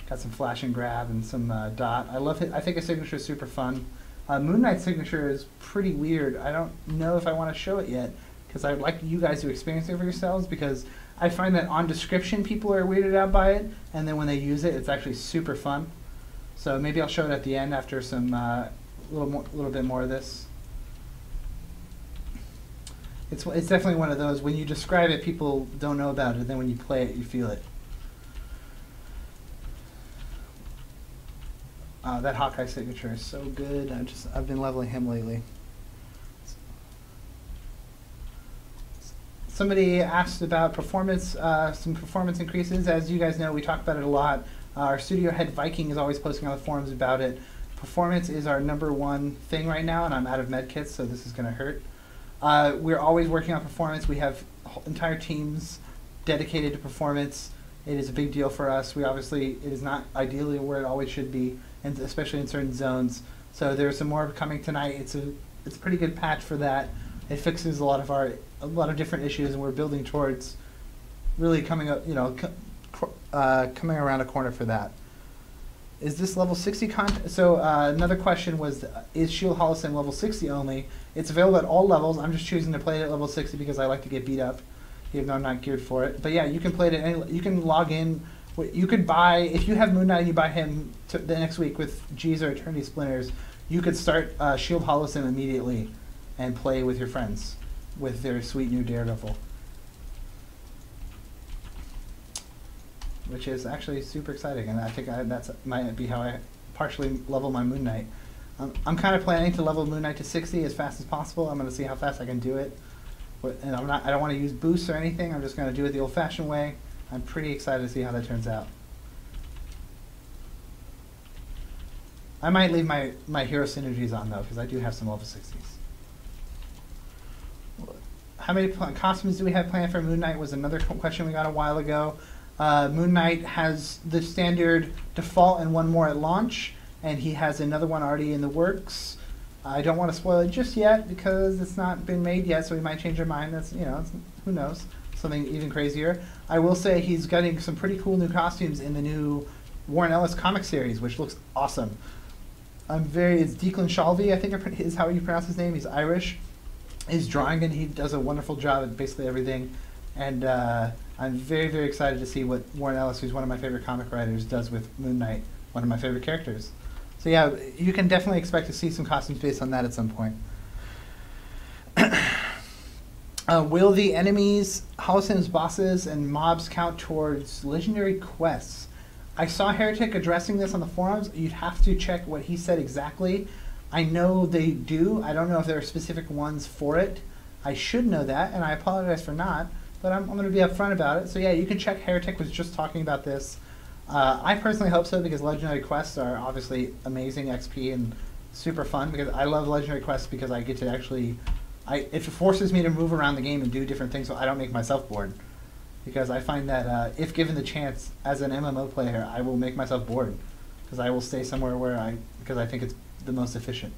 Got some flash and grab and some dot. I love it. I think his signature is super fun. Moon Knight's signature is pretty weird. I don't know if I want to show it yet because I'd like you guys to experience it for yourselves, because I find that on description people are weirded out by it, and then when they use it, it's actually super fun. So maybe I'll show it at the end after some little bit more of this. It's definitely one of those, when you describe it, people don't know about it, and then when you play it, you feel it. That Hawkeye signature is so good. I've been leveling him lately. Somebody asked about performance, some performance increases. As you guys know, we talk about it a lot. Our studio head Viking is always posting on the forums about it. Performance is our #1 thing right now, and I'm out of medkits, so this is going to hurt. We're always working on performance. We have entire teams dedicated to performance. It is a big deal for us. It is not ideally where it always should be, and especially in certain zones. So there's some more coming tonight. It's a pretty good patch for that. It fixes a lot of different issues, and we're building towards really coming up, coming around a corner for that. Is this level 60 content? So another question was, is Shield Holo-Sim level 60 only? It's available at all levels. I'm just choosing to play it at level 60 because I like to get beat up, even though I'm not geared for it. But yeah, you can play it at any. You can log in. You could buy, if you have Moon Knight and you buy him the next week with G's or Eternity Splinters, you could start Shield Holo-Sim immediately and play with your friends with their sweet new Daredevil, which is actually super exciting, and I think that might be how I partially level my Moon Knight. I'm kind of planning to level Moon Knight to 60 as fast as possible. I'm going to see how fast I can do it, and I don't want to use boosts or anything. I'm just going to do it the old-fashioned way. I'm pretty excited to see how that turns out. I might leave my hero synergies on though, because I do have some level 60s. How many costumes do we have planned for Moon Knight was another question we got a while ago. Moon Knight has the standard default and one more at launch, and he has another one already in the works. I don't want to spoil it just yet because it's not been made yet, so we might change our mind. That's, who knows, something even crazier. I will say he's getting some pretty cool new costumes in the new Warren Ellis comic series, which looks awesome. It's Declan Shalvey, I think is how you pronounce his name. He's Irish. He's drawing, and he does a wonderful job at basically everything. And I'm very, very excited to see what Warren Ellis, who's one of my favorite comic writers, does with Moon Knight, one of my favorite characters. So yeah, you can definitely expect to see some costumes based on that at some point. Will the enemies, Holo-Sim's bosses, and mobs count towards legendary quests? I saw Heretic addressing this on the forums. You'd have to check what he said exactly. I know they do. I don't know if there are specific ones for it. I should know that, and I apologize for not, but I'm going to be upfront about it. So yeah, you can check. Heretic was just talking about this. I personally hope so, because legendary quests are obviously amazing XP and super fun, because I love legendary quests because I get to actually, it forces me to move around the game and do different things so I don't make myself bored. Because I find that if given the chance as an MMO player, I will make myself bored, because I will stay somewhere because I think it's the most efficient.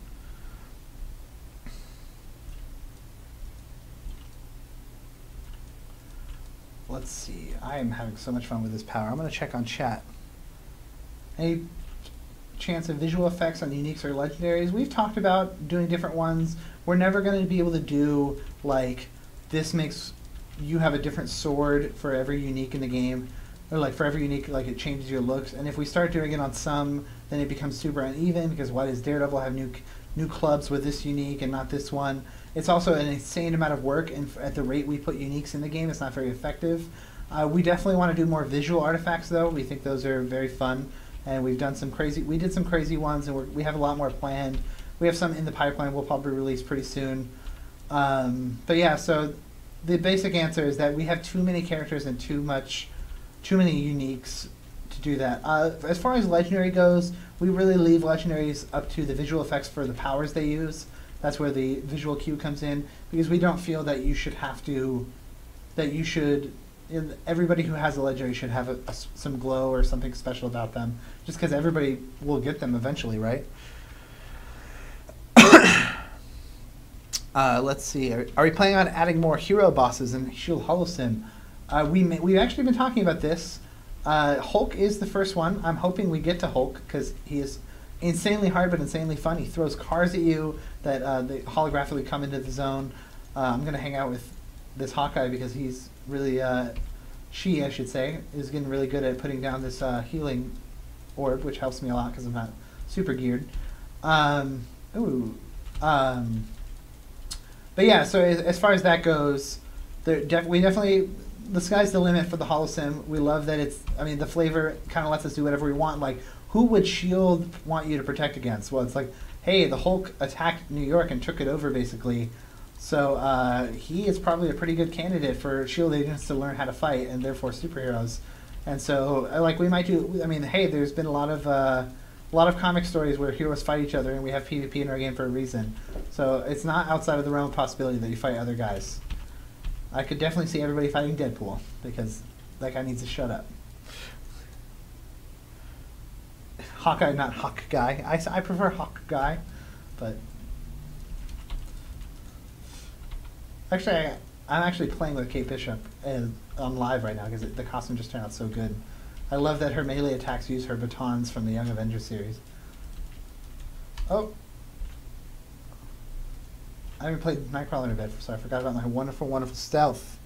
Let's see. I am having so much fun with this power. I'm going to check on chat. Any chance of visual effects on uniques or legendaries? We've talked about doing different ones. We're never going to be able to do, like, this makes you have a different sword for every unique in the game. Or, like, for every unique, like, it changes your looks. And if we start doing it on some, then it becomes super uneven, because why does Daredevil have new clubs with this unique and not this one? It's also an insane amount of work, and at the rate we put uniques in the game, it's not very effective. We definitely want to do more visual artifacts, though. We think those are very fun, and we've done some crazy. We did some crazy ones, and we have a lot more planned. We have some in the pipeline we'll probably release pretty soon. But yeah, so the basic answer is that we have too many characters and too many uniques to do that. As far as legendary goes, we really leave legendaries up to the visual effects for the powers they use. That's where the visual cue comes in, because we don't feel that everybody who has a legendary should have some glow or something special about them, just because everybody will get them eventually, right? Let's see. Are we planning on adding more hero bosses in Shield Holo-Sim? We've actually been talking about this. Hulk is the first one. I'm hoping we get to Hulk because he is insanely hard but insanely fun. He throws cars at you that they holographically come into the zone. I'm going to hang out with this Hawkeye because he's really, I should say, is getting really good at putting down this healing orb, which helps me a lot because I'm not super geared. But yeah, so as far as that goes, we definitely, the sky's the limit for the Holo-Sim. We love that the flavor kind of lets us do whatever we want. Like, who would S.H.I.E.L.D. want you to protect against? Well, it's like, hey, the Hulk attacked New York and took it over, basically. So he is probably a pretty good candidate for S.H.I.E.L.D. agents to learn how to fight, and therefore superheroes. And so, we might do, hey, there's been a lot of comic stories where heroes fight each other, and we have PvP in our game for a reason. So it's not outside of the realm of possibility that you fight other guys. I could definitely see everybody fighting Deadpool, because that guy needs to shut up. Hawkeye, not Hawk Guy. I prefer Hawk Guy, but... Actually, I'm actually playing with Kate Bishop on live right now, because the costume just turned out so good. I love that her melee attacks use her batons from the Young Avengers series. Oh. I haven't played Nightcrawler in a bit, so I forgot about my wonderful, wonderful stealth.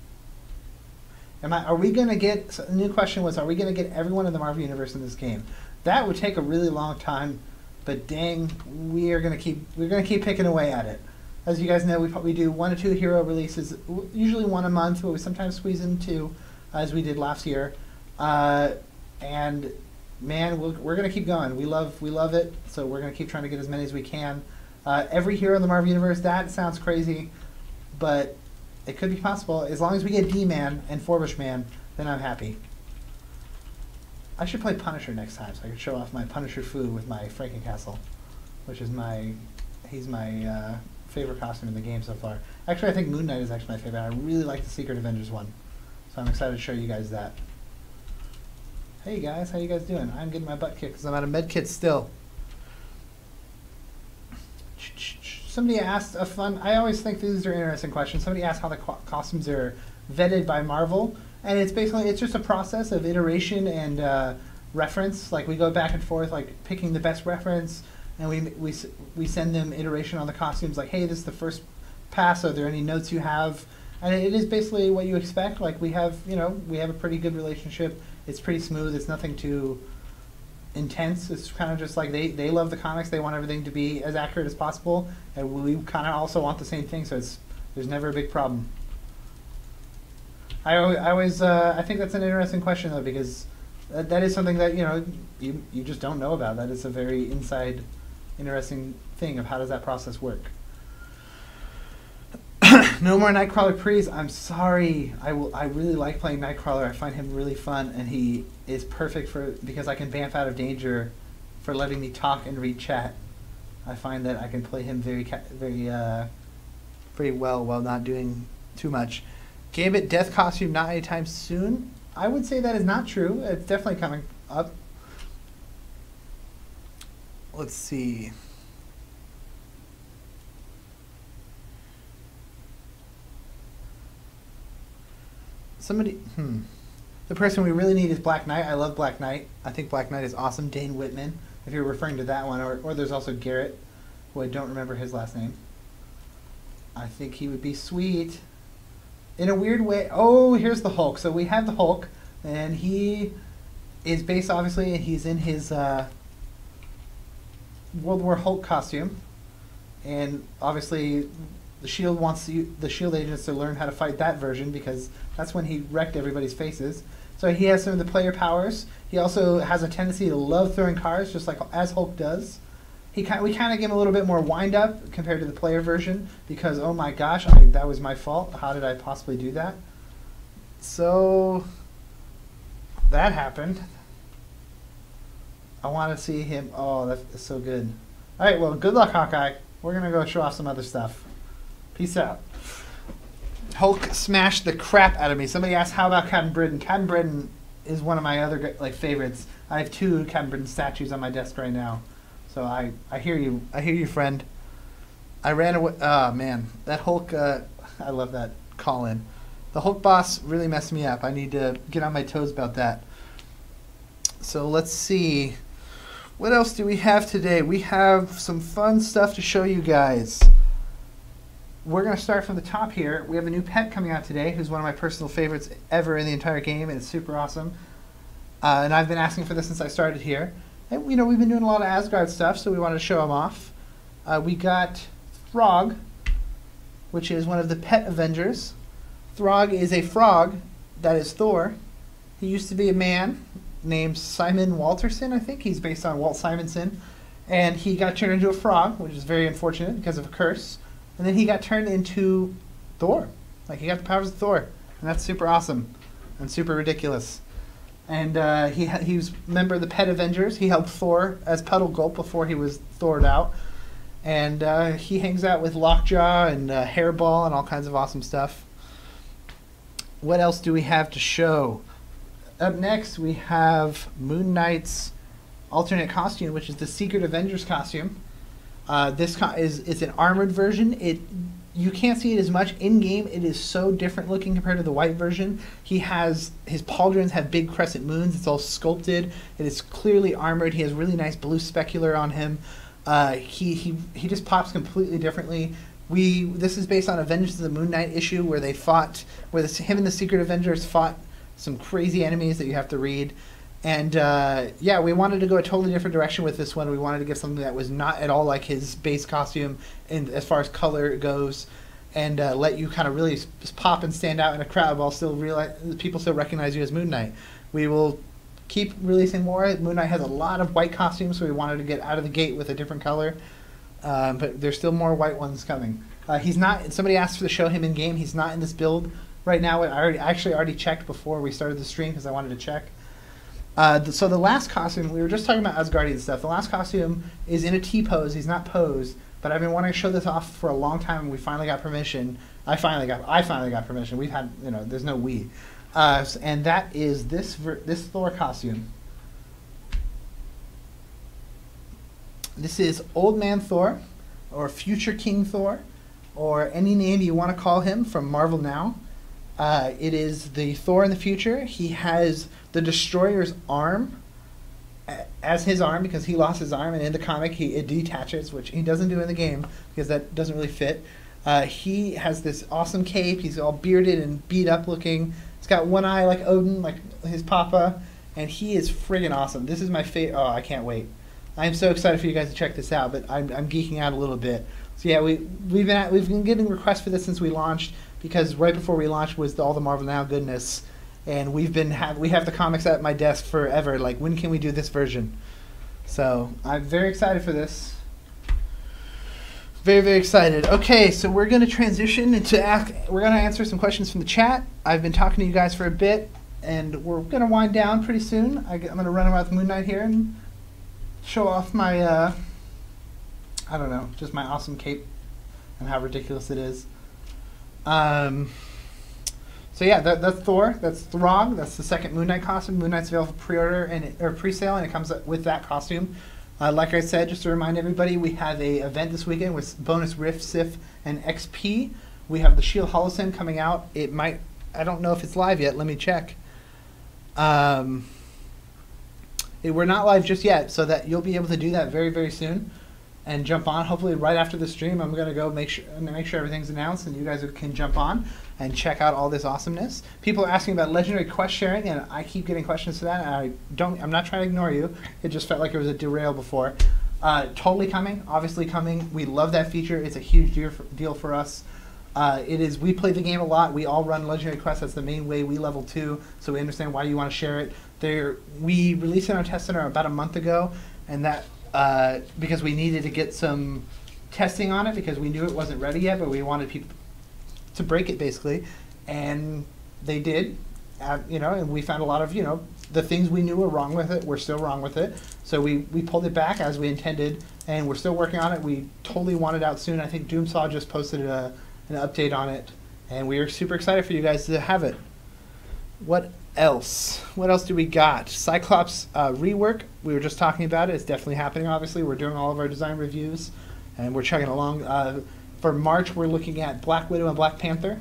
Are we going to get... So the new question was, are we going to get everyone in the Marvel Universe in this game? That would take a really long time, but dang, we're going to keep picking away at it. As you guys know, we do 1 to 2 hero releases, usually 1 a month, but we sometimes squeeze in 2, as we did last year. And man, we're going to keep going. We love it, so we're going to keep trying to get as many as we can. Every hero in the Marvel Universe, that sounds crazy, but it could be possible. As long as we get D-Man and Forbush Man, then I'm happy. I should play Punisher next time, so I can show off my Punisher foo with my Frankencastle, which is he's my favorite costume in the game so far. Actually, I think Moon Knight is actually my favorite. I really like the Secret Avengers one, so I'm excited to show you guys that. Hey guys, how you guys doing? I'm getting my butt kicked because I'm out of medkit still. Somebody asked a fun... I always think these are interesting questions. Somebody asked how the costumes are vetted by Marvel, and it's just a process of iteration and reference. Like, we go back and forth, like picking the best reference, and we send them iteration on the costumes. Like, hey, this is the first pass. Are there any notes you have? And it is basically what you expect. Like, we have a pretty good relationship. It's pretty smooth. It's nothing too intense. It's kind of just like they love the comics. They want everything to be as accurate as possible, and we kind of also want the same thing. So there's never a big problem. I think that's an interesting question though, because that is something that you just don't know about. That is a very inside, interesting thing of how does that process work. No more Nightcrawler prees. I'm sorry. I really like playing Nightcrawler. I find him really fun, and he is perfect because I can bamf out of danger for letting me talk and read chat. I find that I can play him very well while not doing too much. Gambit death costume not anytime soon. I would say that is not true. It's definitely coming up. Let's see. The person we really need is Black Knight. I love Black Knight. I think Black Knight is awesome. Dane Whitman, if you're referring to that one. Or there's also Garrett, who I don't remember his last name. I think he would be sweet. In a weird way. Oh, here's the Hulk. So we have the Hulk, and he is based, obviously, and he's in his World War Hulk costume. And obviously, the S.H.I.E.L.D. wants the S.H.I.E.L.D. agents to learn how to fight that version, because that's when he wrecked everybody's faces. So he has some of the player powers. He also has a tendency to love throwing cars, just like as Hulk does. we kind of gave him a little bit more wind up compared to the player version because, oh my gosh, that was my fault. How did I possibly do that? So that happened. I want to see him. Oh, that's so good. All right, well, good luck, Hawkeye. We're going to go show off some other stuff. Peace out. Hulk smashed the crap out of me. Somebody asked, how about Captain Britain? Captain Britain is one of my other favorites. I have 2 Captain Britain statues on my desk right now. So I hear you. I hear you, friend. I ran away. Oh, man. That Hulk, I love that call-in. The Hulk boss really messed me up. I need to get on my toes about that. So let's see. What else do we have today? We have some fun stuff to show you guys. We're going to start from the top here. We have a new pet coming out today who's one of my personal favorites ever in the entire game, and it's super awesome. And I've been asking for this since I started here. And, you know, we've been doing a lot of Asgard stuff, so we wanted to show him off. We got Throg, which is one of the pet Avengers. Throg is a frog that is Thor. He used to be a man named Simon Walterson, I think. He's based on Walt Simonson. And he got turned into a frog, which is very unfortunate because of a curse. And then he got turned into Thor. Like, he got the powers of Thor. And that's super awesome and super ridiculous. And he was a member of the Pet Avengers. He helped Thor as Puddle Gulp before he was Thored out. And he hangs out with Lockjaw and Hairball and all kinds of awesome stuff. What else do we have to show? Up next, we have Moon Knight's alternate costume, which is the Secret Avengers costume. This is an armored version. You can't see it as much in-game. It is so different looking compared to the white version. His pauldrons have big crescent moons. It's all sculpted. It is clearly armored. He has really nice blue specular on him. He just pops completely differently. This is based on Avengers of the Moon Knight issue where him and the Secret Avengers fought some crazy enemies that you have to read. And yeah, we wanted to go a totally different direction with this one. We wanted to give something that was not at all like his base costume and as far as color goes, and let you kind of really just pop and stand out in a crowd while people still recognize you as Moon Knight. We will keep releasing more. Moon Knight has a lot of white costumes, so we wanted to get out of the gate with a different color. But there's still more white ones coming. He's not. Somebody asked to show him in game. He's not in this build right now. I actually already checked before we started the stream because I wanted to check. So the last costume, we were just talking about Asgardian stuff. The last costume is in a T-pose. He's not posed, but I've been wanting to show this off for a long time, and we finally got permission. I finally got permission. We've had, there's no we. And that is this Thor costume. This is Old Man Thor, or Future King Thor, or any name you want to call him from Marvel Now. It is the Thor in the future. He has the Destroyer's arm as his arm because he lost his arm, and in the comic it detaches, which he doesn't do in the game because that doesn't really fit. He has this awesome cape. He's all bearded and beat up looking. He's got one eye like Odin, like his papa, and he is friggin' awesome. This is my favorite. Oh, I can't wait. I'm so excited for you guys to check this out, but I'm geeking out a little bit. So yeah, we've been getting requests for this since we launched, because right before we launched was all the Marvel Now goodness, and we have the comics at my desk forever. Like, when can we do this version? So I'm very excited for this. Very, very excited. Okay, so we're going to transition we're going to answer some questions from the chat. I've been talking to you guys for a bit, and we're going to wind down pretty soon. I'm going to run around with Moon Knight here and show off my, I don't know, just my awesome cape and how ridiculous it is. So yeah, that's Thor. That's Throg. That's the second Moon Knight costume. Moon Knight's available for pre-order or pre-sale, and it comes with that costume. Like I said, just to remind everybody, we have a event this weekend with bonus Rift, Sif, and XP. We have the Shield Holo-Sim coming out. I don't know if it's live yet. Let me check. We're not live just yet, so that you'll be able to do that very, very soon and jump on. Hopefully right after the stream, I'm going to go make sure everything's announced and you guys can jump on and check out all this awesomeness. People are asking about legendary quest sharing, and I keep getting questions to that, and I'm not trying to ignore you. It just felt like it was a derail before. Totally coming, obviously coming. We love that feature. It's a huge deal for us. We play the game a lot. We all run legendary quests. That's the main way we level too, so we understand why you want to share it. We released it on Test Center about a month ago, and that because we needed to get some testing on it because we knew it wasn't ready yet, but we wanted people to break it basically, and they did. And we found a lot of the things we knew were wrong with it were still wrong with it. So we pulled it back as we intended, and we're still working on it. We totally want it out soon. I think Doomsaw just posted an update on it, and we are super excited for you guys to have it. What else? What else do we got? Cyclops rework. We were just talking about it. It's definitely happening, obviously. We're doing all of our design reviews, and we're chugging along. For March, we're looking at Black Widow and Black Panther.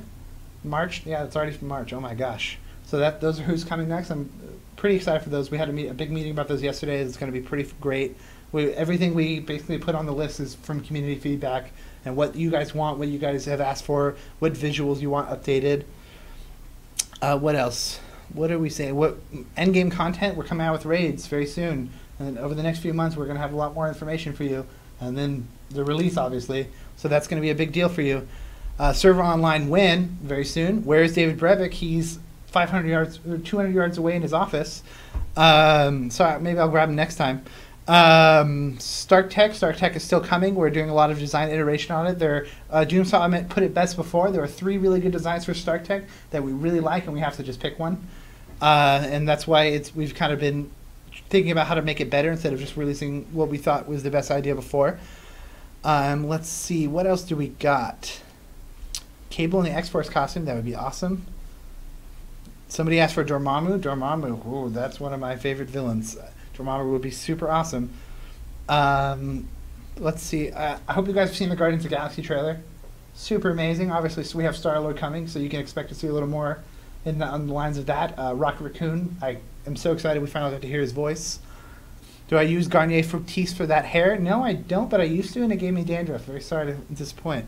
March? Yeah, it's already from March. Oh my gosh. So those are who's coming next. I'm pretty excited for those. We had a big meeting about those yesterday. It's going to be pretty great. Everything we basically put on the list is from community feedback and what you guys want, what you guys have asked for, what visuals you want updated. What else? What are we saying? What endgame content? We're coming out with raids very soon. And over the next few months, we're going to have a lot more information for you. And then the release, obviously. So that's going to be a big deal for you. Server online win very soon. Where is David Brevik? He's 500 yards or 200 yards away in his office. So maybe I'll grab him next time. Stark Tech is still coming. We're doing a lot of design iteration on it. Doomsaw put it best before. There are 3 really good designs for Stark Tech that we really like, and we have to just pick one. And that's why we've kind of been thinking about how to make it better instead of just releasing what we thought was the best idea before. Let's see, what else do we got? Cable in the X-Force costume, that would be awesome. Somebody asked for Dormammu. Dormammu, ooh, that's one of my favorite villains. Dormammu would be super awesome. Let's see. I hope you guys have seen the Guardians of the Galaxy trailer. Super amazing. Obviously, so we have Star-Lord coming, so you can expect to see a little more on the lines of that. Rocket Raccoon, I am so excited we finally got to hear his voice. Do I use Garnier Fructis for that hair? No, I don't, but I used to, and it gave me dandruff. Very sorry to disappoint.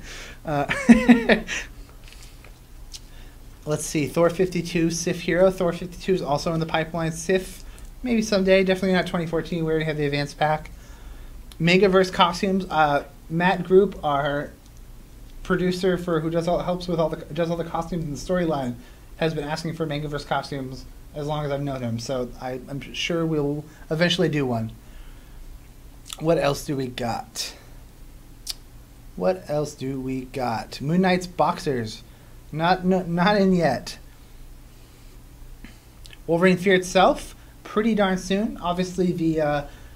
Let's see. Thor 52, Sif Hero. Thor 52 is also in the pipeline. Sif, maybe someday. Definitely not 2014. We already have the advanced pack. Megaverse costumes. Matt Group, our producer who does all the costumes and the storyline, has been asking for Megaverse costumes as long as I've known him. So I'm sure we'll eventually do one. What else do we got? What else do we got? Moon Knight's boxers. Not in yet. Wolverine Fear itself, pretty darn soon. Obviously,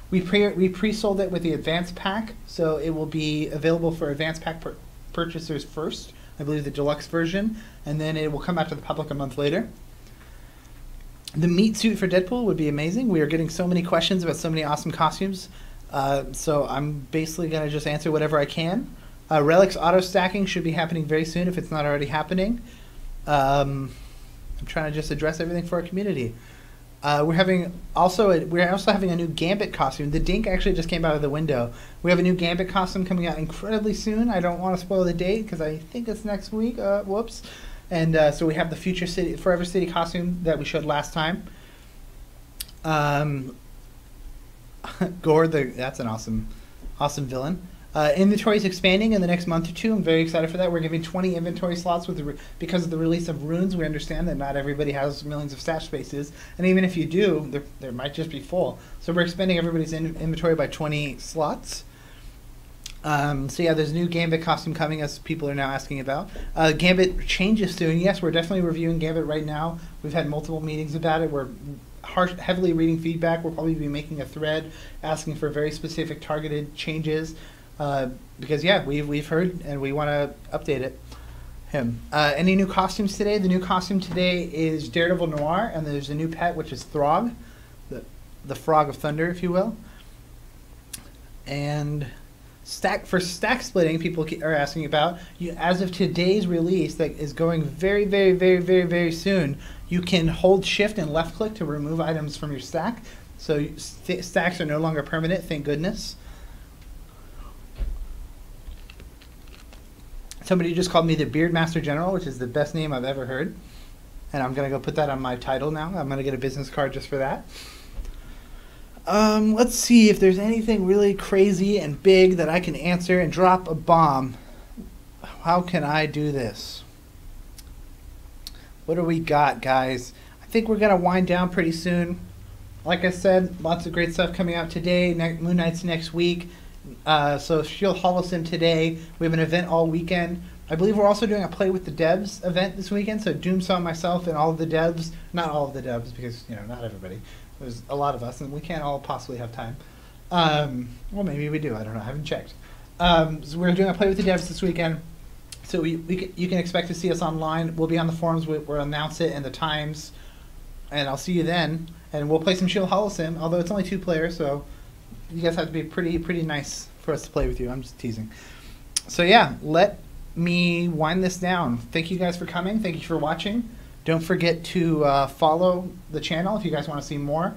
we pre-sold it with the advanced pack, so it will be available for advanced pack purchasers first. I believe the deluxe version, and then it will come out to the public a month later. The meat suit for Deadpool would be amazing. We are getting so many questions about so many awesome costumes, so I'm basically going to just answer whatever I can. Relics auto stacking should be happening very soon if it's not already happening. I'm trying to just address everything for our community. We're also having a new Gambit costume. The Dink actually just came out of the window. We have a new Gambit costume coming out incredibly soon. I don't want to spoil the date because I think it's next week. Whoops. And so we have the Future City, Forever City costume that we showed last time. Gore, that's an awesome villain. Inventory is expanding in the next month or two. I'm very excited for that. We're giving 20 inventory slots because of the release of runes. We understand that not everybody has millions of stash spaces, and even if you do, there might just be full. So we're expanding everybody's inventory by 20 slots. So yeah, there's a new Gambit costume coming, as people are now asking about. Gambit changes soon. Yes, we're definitely reviewing Gambit right now. We've had multiple meetings about it. We're heavily reading feedback. We'll probably be making a thread asking for very specific targeted changes. Because yeah, we've heard and we want to update it. Any new costumes today? The new costume today is Daredevil Noir, and there's a new pet which is Throg, the Frog of Thunder, if you will. And stack splitting, people are asking about. As of today's release, that is going very, very, very, very, very soon. You can hold Shift and left click to remove items from your stack, so stacks are no longer permanent. Thank goodness. Somebody just called me the Beard Master General, which is the best name I've ever heard. And I'm going to go put that on my title now. I'm going to get a business card just for that. Let's see if there's anything really crazy and big that I can answer and drop a bomb. How can I do this? What do we got, guys? I think we're going to wind down pretty soon. like I said, lots of great stuff coming out today. Moon Knight's next week. So Shield Holo-Sim today. We have an event all weekend. I believe we're also doing a Play with the Devs event this weekend. So Doomsaw, myself, and all of the devs. Not all of the devs, because, you know, not everybody. There's a lot of us, and we can't all possibly have time. Well, maybe we do. I don't know. I haven't checked. So we're doing a Play with the Devs this weekend. So you can expect to see us online. We'll be on the forums. We'll announce it and the times. And I'll see you then. And we'll play some Shield Holo-Sim, although it's only 2 players, so you guys have to be pretty nice for us to play with you. I'm just teasing. So yeah, let me wind this down. Thank you guys for coming. Thank you for watching. Don't forget to follow the channel if you guys want to see more.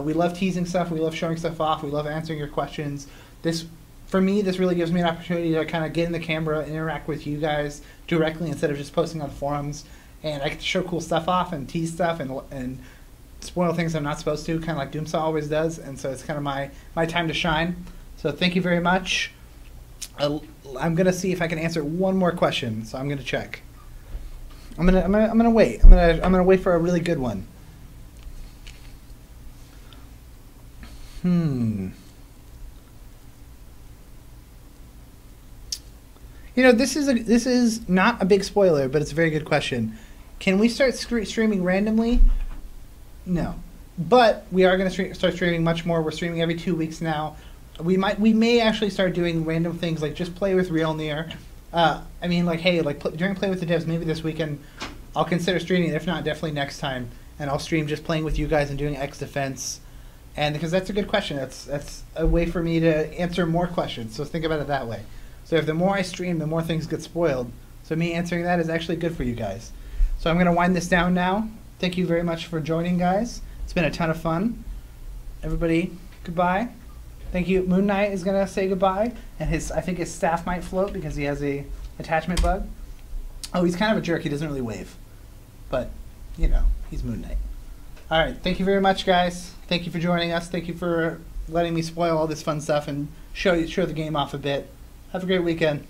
We love teasing stuff. We love showing stuff off. We love answering your questions. For me, this really gives me an opportunity to kind of get in the camera and interact with you guys directly instead of just posting on forums. And I get to show cool stuff off and tease stuff and spoil things I'm not supposed to, kind of like Doomsaw always does. And so it's kind of my time to shine. So thank you very much. I'm gonna see if I can answer one more question. So I'm gonna check. I'm gonna wait. I'm gonna wait for a really good one. You know, this is not a big spoiler, but it's a very good question. Can we start streaming randomly? No, but we are going to start streaming much more. We're streaming every 2 weeks now. We may actually start doing random things like just play with Real Near. I mean, like, hey, like during Play with the Devs, maybe this weekend I'll consider streaming. If not, definitely next time, and I'll stream just playing with you guys and doing X Defense. And because that's a good question, that's a way for me to answer more questions. So think about it that way. So if the more I stream, the more things get spoiled. So me answering that is actually good for you guys. So I'm going to wind this down now. Thank you very much for joining, guys. It's been a ton of fun. Everybody, goodbye. Thank you. Moon Knight is going to say goodbye. And I think his staff might float because he has a attachment bug. Oh, he's kind of a jerk. He doesn't really wave. But, you know, he's Moon Knight. All right. Thank you very much, guys. Thank you for joining us. Thank you for letting me spoil all this fun stuff and show the game off a bit. Have a great weekend.